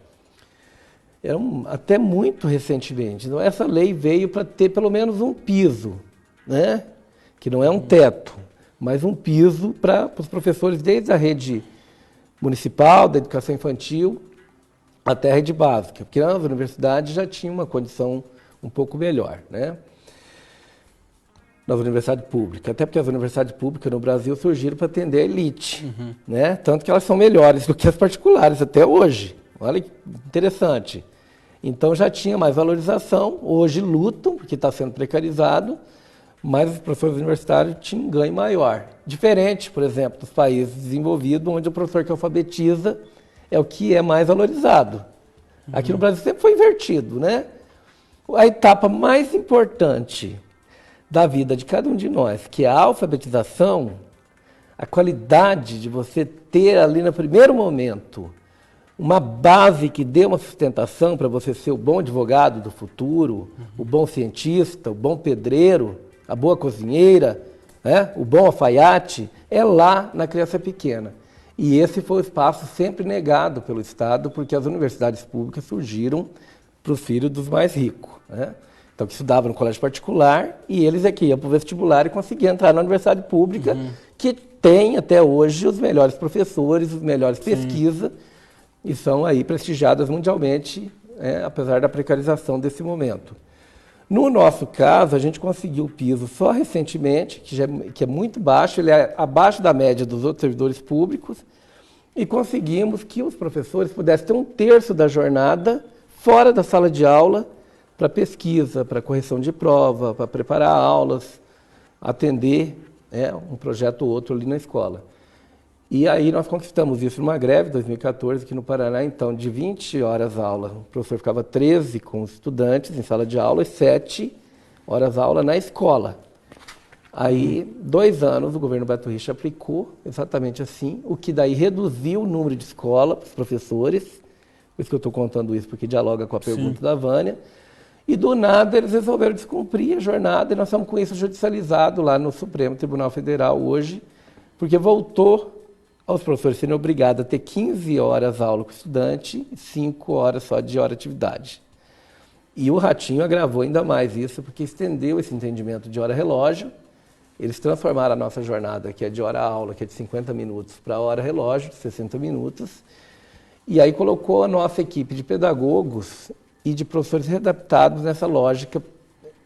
Até muito recentemente. Então, essa lei veio para ter pelo menos um piso, né? Que não é um teto, mas um piso para os professores desde a rede municipal, da educação infantil, até a rede básica, porque nas universidades já tinha uma condição um pouco melhor, né? Nas universidades públicas, até porque as universidades públicas no Brasil surgiram para atender a elite, né? Tanto que elas são melhores do que as particulares até hoje. Olha que interessante. Então já tinha mais valorização, hoje lutam, porque está sendo precarizado, mas os professores universitários tinham um ganho maior. Diferente, por exemplo, dos países desenvolvidos, onde o professor que alfabetiza é o que é mais valorizado. Aqui no Brasil sempre foi invertido, né? A etapa mais importante da vida de cada um de nós, que é a alfabetização, a qualidade de você ter ali no primeiro momento uma base que dê uma sustentação para você ser o bom advogado do futuro, o bom cientista, o bom pedreiro, a boa cozinheira, né? O bom alfaiate, é lá na criança pequena. E esse foi o espaço sempre negado pelo Estado, porque as universidades públicas surgiram para os filhos dos mais ricos, né? Então, que estudavam no colégio particular, e eles aqui iam para o vestibular e conseguiam entrar na universidade pública, que tem até hoje os melhores professores, os melhores pesquisas, e são aí prestigiadas mundialmente, apesar da precarização desse momento. No nosso caso, a gente conseguiu o piso só recentemente, que é muito baixo, ele é abaixo da média dos outros servidores públicos, e conseguimos que os professores pudessem ter um terço da jornada fora da sala de aula, para pesquisa, para correção de prova, para preparar aulas, atender um projeto ou outro ali na escola. E aí nós conquistamos isso numa greve, em 2014, aqui no Paraná, então, de 20 horas aula, o professor ficava 13 com os estudantes em sala de aula e 7 horas aula na escola. Aí, 2 anos, o governo Beto Richa aplicou exatamente assim, o que daí reduziu o número de escola para os professores, por isso que eu estou contando isso, porque dialoga com a pergunta da Vânia. E do nada eles resolveram descumprir a jornada e nós estamos com isso judicializado lá no Supremo Tribunal Federal hoje, porque voltou aos professores serem obrigados a ter 15 horas aula com o estudante e 5 horas só de hora de atividade. E o Ratinho agravou ainda mais isso, porque estendeu esse entendimento de hora-relógio. Eles transformaram a nossa jornada, que é de hora-aula, que é de 50 minutos, para hora-relógio, de 60 minutos. E aí colocou a nossa equipe de pedagogos e de professores readaptados nessa lógica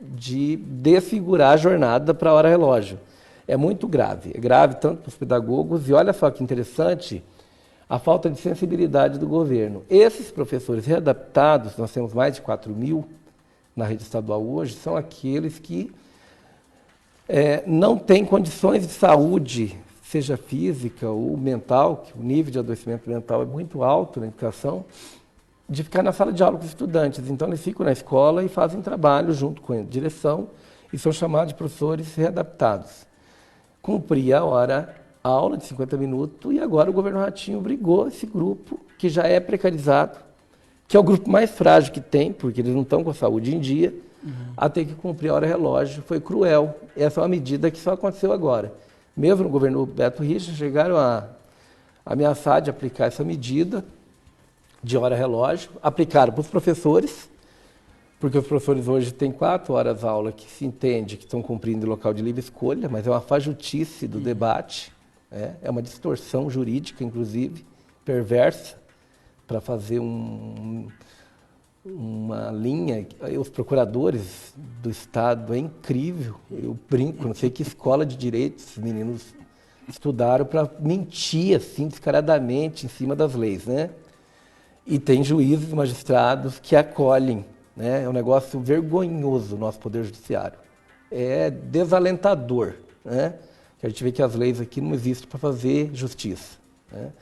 de desfigurar a jornada para a hora-relógio. É muito grave. É grave tanto para os pedagogos, e olha só que interessante, a falta de sensibilidade do governo. Esses professores readaptados, nós temos mais de 4.000 na rede estadual hoje, são aqueles que não têm condições de saúde, seja física ou mental, que o nível de adoecimento mental é muito alto na educação, de ficar na sala de aula com os estudantes. Então, eles ficam na escola e fazem trabalho junto com a direção e são chamados de professores readaptados. Cumpria a hora-aula de 50 minutos e agora o governo Ratinho obrigou esse grupo, que já é precarizado, que é o grupo mais frágil que tem, porque eles não estão com a saúde em dia, a ter que cumprir a hora-relógio. Foi cruel. Essa é uma medida que só aconteceu agora. Mesmo no governo Beto Richa, chegaram a ameaçar de aplicar essa medida de hora-relógio, aplicaram para os professores, porque os professores hoje têm 4 horas aula que se entende que estão cumprindo em local de livre escolha, mas é uma fajutice do debate, é uma distorção jurídica, inclusive, perversa, para fazer uma linha. Os procuradores do Estado, é incrível, eu brinco, não sei que escola de direito esses meninos estudaram para mentir assim descaradamente em cima das leis, né? E tem juízes e magistrados que acolhem, né? É um negócio vergonhoso o nosso Poder Judiciário. É desalentador, né? Que a gente vê que as leis aqui não existem para fazer justiça, né?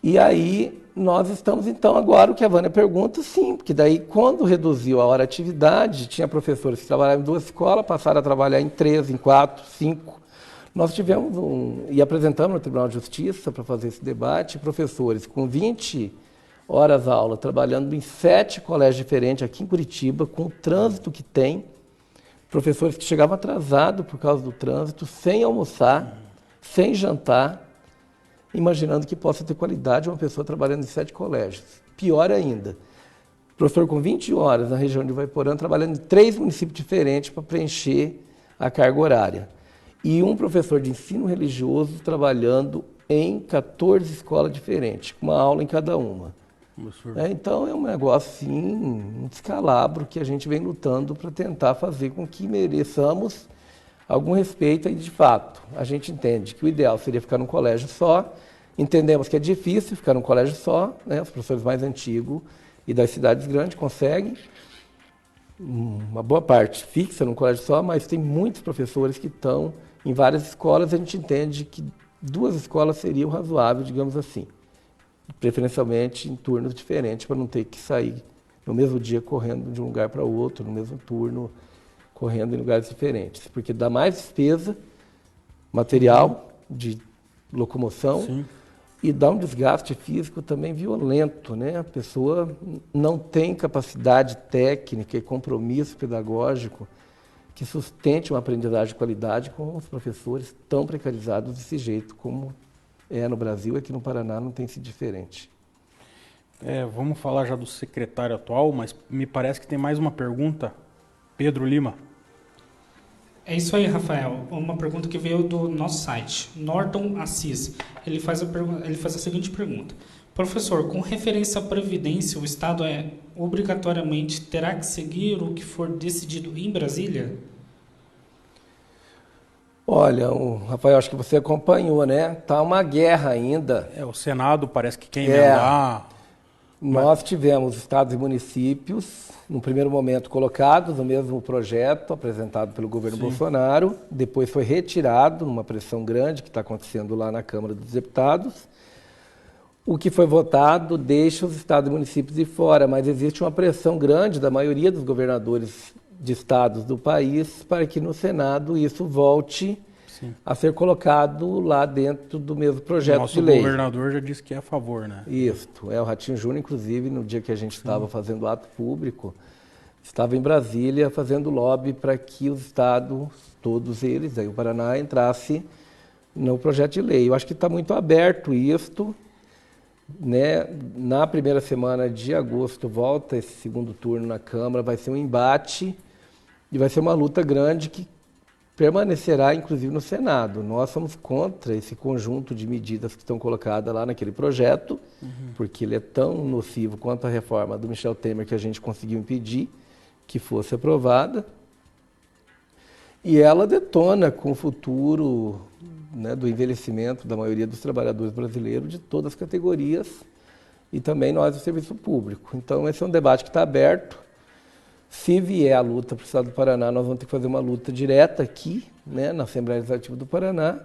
E aí nós estamos então agora, o que a Vânia pergunta, sim, porque daí quando reduziu a hora de atividade, tinha professores que trabalhavam em 2 escolas, passaram a trabalhar em 3, em 4, 5. Nós tivemos e apresentamos no Tribunal de Justiça para fazer esse debate, professores com 20 horas aula, trabalhando em 7 colégios diferentes aqui em Curitiba, com o trânsito que tem, professores que chegavam atrasados por causa do trânsito, sem almoçar, sem jantar, imaginando que possa ter qualidade uma pessoa trabalhando em 7 colégios. Pior ainda, professor com 20 horas na região de Ivaiporã, trabalhando em 3 municípios diferentes para preencher a carga horária. E um professor de ensino religioso trabalhando em 14 escolas diferentes, com uma aula em cada uma. Então é um negócio, sim, um descalabro que a gente vem lutando para tentar fazer com que mereçamos algum respeito e, de fato, a gente entende que o ideal seria ficar num colégio só, entendemos que é difícil ficar num colégio só, né? Os professores mais antigos e das cidades grandes conseguem, uma boa parte fixa num colégio só, mas tem muitos professores que estão em várias escolas, a gente entende que 2 escolas seria o razoável, digamos assim, preferencialmente em turnos diferentes, para não ter que sair no mesmo dia correndo de um lugar para o outro, no mesmo turno, correndo em lugares diferentes, porque dá mais despesa material de locomoção. Sim. E dá um desgaste físico também violento, né? A pessoa não tem capacidade técnica e compromisso pedagógico que sustente uma aprendizagem de qualidade com os professores tão precarizados desse jeito, como é no Brasil, aqui no Paraná não tem sido diferente. Vamos falar já do secretário atual, mas me parece que tem mais uma pergunta. Pedro Lima. É isso aí, Rafael. Uma pergunta que veio do nosso site. Norton Assis. Ele faz a seguinte pergunta. Professor, com referência à Previdência, o Estado obrigatoriamente terá que seguir o que for decidido em Brasília? Olha, Rafael, acho que você acompanhou, né? Está uma guerra ainda. O Senado parece que quer emendar. Nós tivemos estados e municípios, no primeiro momento, colocados no mesmo projeto apresentado pelo governo Bolsonaro, depois foi retirado, numa pressão grande que está acontecendo lá na Câmara dos Deputados. O que foi votado deixa os estados e municípios de fora, mas existe uma pressão grande da maioria dos governadores de estados do país para que no Senado isso volte a ser colocado lá dentro do mesmo projeto de lei. Nosso governador já disse que é a favor, né? Isso. O Ratinho Júnior, inclusive, no dia que a gente estava fazendo o ato público, estava em Brasília fazendo lobby para que os estados, todos eles, aí o Paraná, entrasse no projeto de lei. Eu acho que está muito aberto isto, né? Na primeira semana de agosto volta esse segundo turno na Câmara, vai ser um embate e vai ser uma luta grande que permanecerá, inclusive, no Senado. Nós somos contra esse conjunto de medidas que estão colocadas lá naquele projeto, porque ele é tão nocivo quanto a reforma do Michel Temer que a gente conseguiu impedir que fosse aprovada. E ela detona com o futuro, né, do envelhecimento da maioria dos trabalhadores brasileiros de todas as categorias e também nós do serviço público. Então, esse é um debate que está aberto. Se vier a luta para o Estado do Paraná, nós vamos ter que fazer uma luta direta aqui, né, na Assembleia Legislativa do Paraná.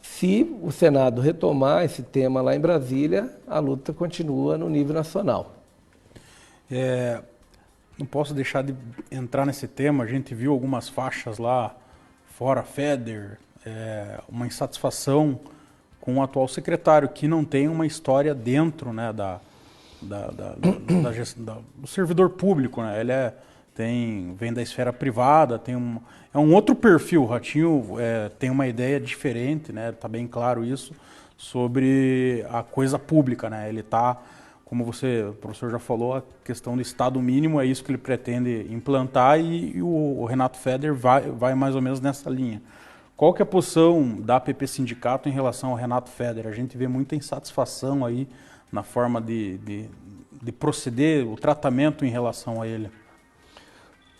Se o Senado retomar esse tema lá em Brasília, a luta continua no nível nacional. Não posso deixar de entrar nesse tema. A gente viu algumas faixas lá fora, FEDER, uma insatisfação com o atual secretário, que não tem uma história dentro, né, do servidor público, né? Ele vem da esfera privada, é um outro perfil. O Ratinho tem uma ideia diferente, né? Tá bem claro isso, sobre a coisa pública, né? Ele está, como o professor já falou, a questão do Estado mínimo é isso que ele pretende implantar e o Renato Feder vai mais ou menos nessa linha. Qual que é a posição da APP Sindicato em relação ao Renato Feder? A gente vê muita insatisfação aí na forma de proceder, o tratamento em relação a ele.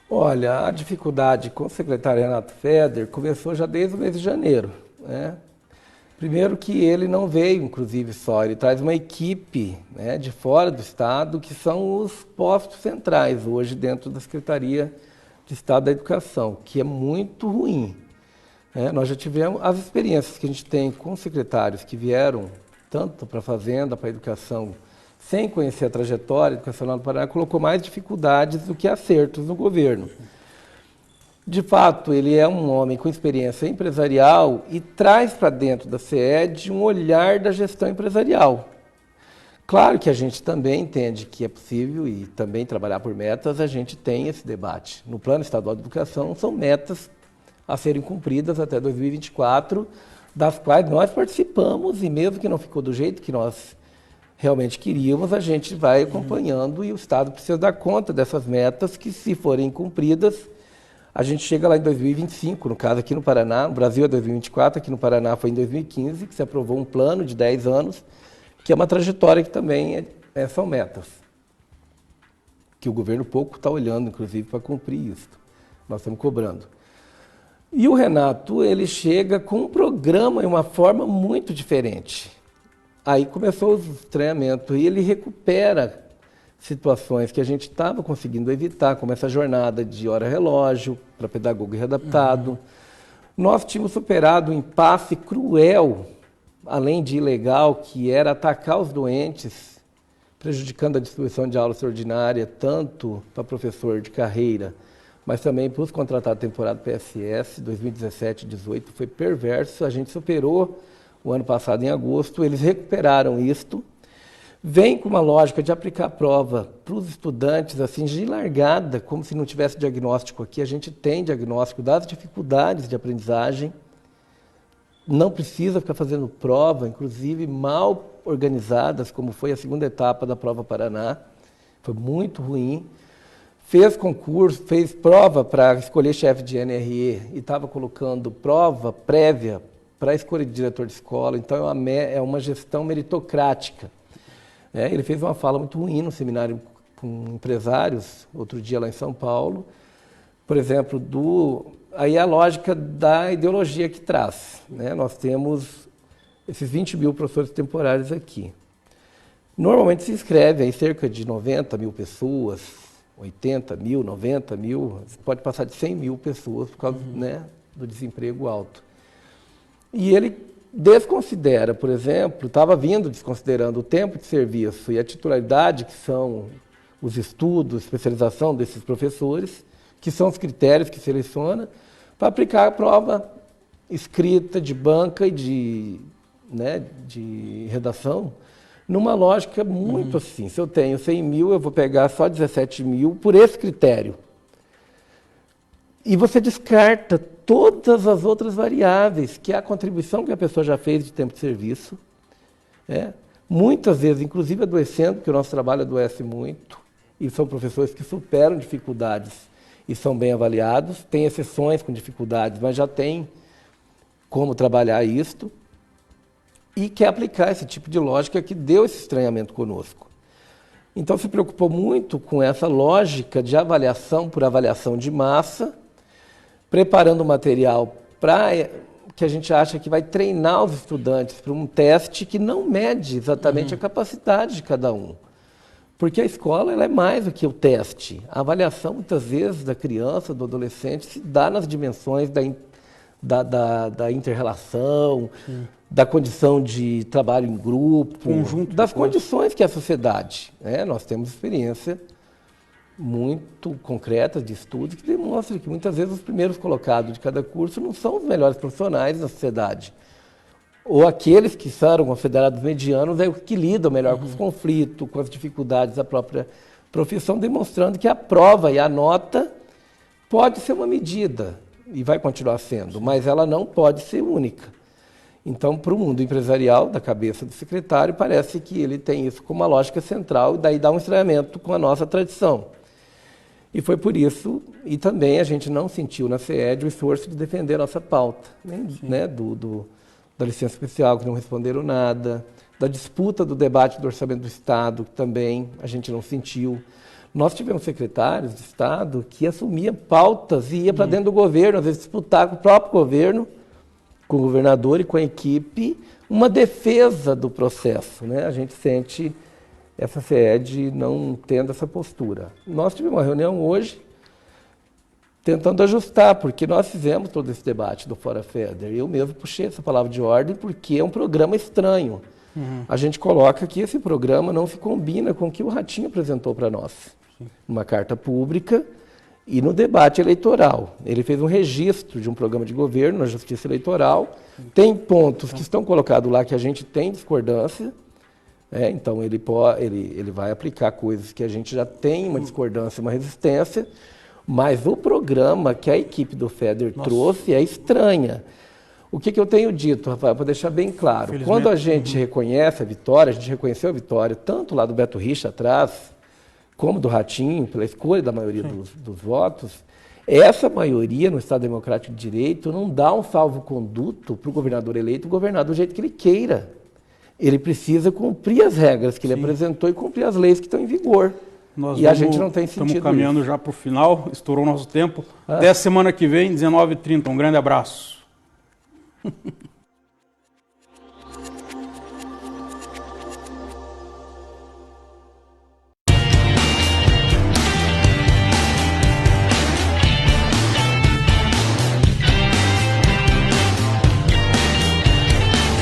Olha, a dificuldade com o secretário Renato Feder começou já desde o mês de janeiro, né? Primeiro que ele não veio, inclusive, só, ele traz uma equipe, né, de fora do Estado, que são os postos centrais hoje dentro da Secretaria de Estado da Educação, que é muito ruim. Nós já tivemos as experiências que a gente tem com secretários que vieram tanto para a Fazenda, para a Educação, sem conhecer a trajetória educacional do Paraná, colocou mais dificuldades do que acertos no governo. De fato, ele é um homem com experiência empresarial e traz para dentro da CED um olhar da gestão empresarial. Claro que a gente também entende que é possível e também trabalhar por metas, a gente tem esse debate. No Plano Estadual de Educação, são metas a serem cumpridas até 2024, das quais nós participamos e mesmo que não ficou do jeito que nós realmente queríamos, a gente vai acompanhando e o Estado precisa dar conta dessas metas que, se forem cumpridas, a gente chega lá em 2025, no caso aqui no Paraná, no Brasil é 2024, aqui no Paraná foi em 2015, que se aprovou um plano de 10 anos, que é uma trajetória que também são metas, que o governo pouco está olhando, inclusive, para cumprir isso. Nós estamos cobrando. E o Renato, ele chega com um programa e uma forma muito diferente. Aí começou o estranhamento e ele recupera situações que a gente estava conseguindo evitar, como essa jornada de hora-relógio para pedagogo readaptado. Nós tínhamos superado um impasse cruel, além de ilegal, que era atacar os doentes, prejudicando a distribuição de aula extraordinária, tanto para professor de carreira, mas também para os contratados temporários PSS, 2017 e 2018, foi perverso. A gente superou o ano passado, em agosto, eles recuperaram isto, vem com uma lógica de aplicar a prova para os estudantes, assim, de largada, como se não tivesse diagnóstico aqui. A gente tem diagnóstico das dificuldades de aprendizagem, não precisa ficar fazendo prova, inclusive mal organizadas, como foi a segunda etapa da Prova Paraná, foi muito ruim. Fez concurso, fez prova para escolher chefe de NRE e estava colocando prova prévia para a escolha de diretor de escola, então é uma gestão meritocrática. Ele fez uma fala muito ruim no seminário com empresários, outro dia lá em São Paulo, por exemplo, aí é a lógica da ideologia que traz. Nós temos esses 20 mil professores temporários aqui. Normalmente se inscreve aí cerca de 90 mil pessoas, 80 mil, 90 mil, pode passar de 100 mil pessoas por causa do desemprego alto. E ele desconsidera, por exemplo, estava vindo desconsiderando o tempo de serviço e a titularidade, que são os estudos, especialização desses professores, que são os critérios que seleciona, para aplicar a prova escrita de banca e de redação, numa lógica muito assim. Se eu tenho 100 mil, eu vou pegar só 17 mil por esse critério. E você descarta todas as outras variáveis, que é a contribuição que a pessoa já fez de tempo de serviço. Muitas vezes, inclusive adoecendo, porque o nosso trabalho adoece muito, e são professores que superam dificuldades e são bem avaliados. Tem exceções com dificuldades, mas já tem como trabalhar isto. E quer aplicar esse tipo de lógica que deu esse estranhamento conosco. Então, se preocupou muito com essa lógica de avaliação por avaliação de massa, preparando o material para que a gente acha que vai treinar os estudantes para um teste que não mede exatamente a capacidade de cada um. Porque a escola ela é mais do que o teste. A avaliação, muitas vezes, da criança, do adolescente, se dá nas dimensões da inter-relação, da condição de trabalho em grupo, conjunto das condições que é a sociedade. Nós temos experiência muito concreta de estudos que demonstram que muitas vezes os primeiros colocados de cada curso não são os melhores profissionais da sociedade. Ou aqueles que são considerados medianos é o que lidam melhor com os conflitos, com as dificuldades da própria profissão, demonstrando que a prova e a nota pode ser uma medida, e vai continuar sendo, mas ela não pode ser única. Então, para o mundo empresarial, da cabeça do secretário, parece que ele tem isso como uma lógica central, e daí dá um estranhamento com a nossa tradição. E foi por isso, e também a gente não sentiu na CED o esforço de defender a nossa pauta, da licença especial, que não responderam nada, da disputa do debate do orçamento do Estado, que também a gente não sentiu. Nós tivemos secretários de Estado que assumiam pautas e ia para dentro do governo, às vezes disputar com o próprio governo, com o governador e com a equipe, uma defesa do processo. A gente sente essa CED não tendo essa postura. Nós tivemos uma reunião hoje, tentando ajustar, porque nós fizemos todo esse debate do Fora Feder. Eu mesmo puxei essa palavra de ordem porque é um programa estranho. A gente coloca que esse programa não se combina com o que o Ratinho apresentou para nós. Uma carta pública e no debate eleitoral. Ele fez um registro de um programa de governo na Justiça Eleitoral. Tem pontos que estão colocados lá que a gente tem discordância. Então ele vai aplicar coisas que a gente já tem uma discordância, uma resistência. Mas o programa que a equipe do Feder trouxe é estranha. O que eu tenho dito, Rafael, para deixar bem claro, quando a gente reconhece a vitória, a gente reconheceu a vitória, tanto lá do Beto Richa atrás, como do Ratinho, pela escolha da maioria dos votos, essa maioria no Estado Democrático de Direito não dá um salvo-conduto para o governador eleito governar do jeito que ele queira. Ele precisa cumprir as regras que ele apresentou e cumprir as leis que estão em vigor. A gente não tem sentido. Estamos caminhando já para o final, estourou o nosso tempo. Até semana que vem, 19h30. Um grande abraço.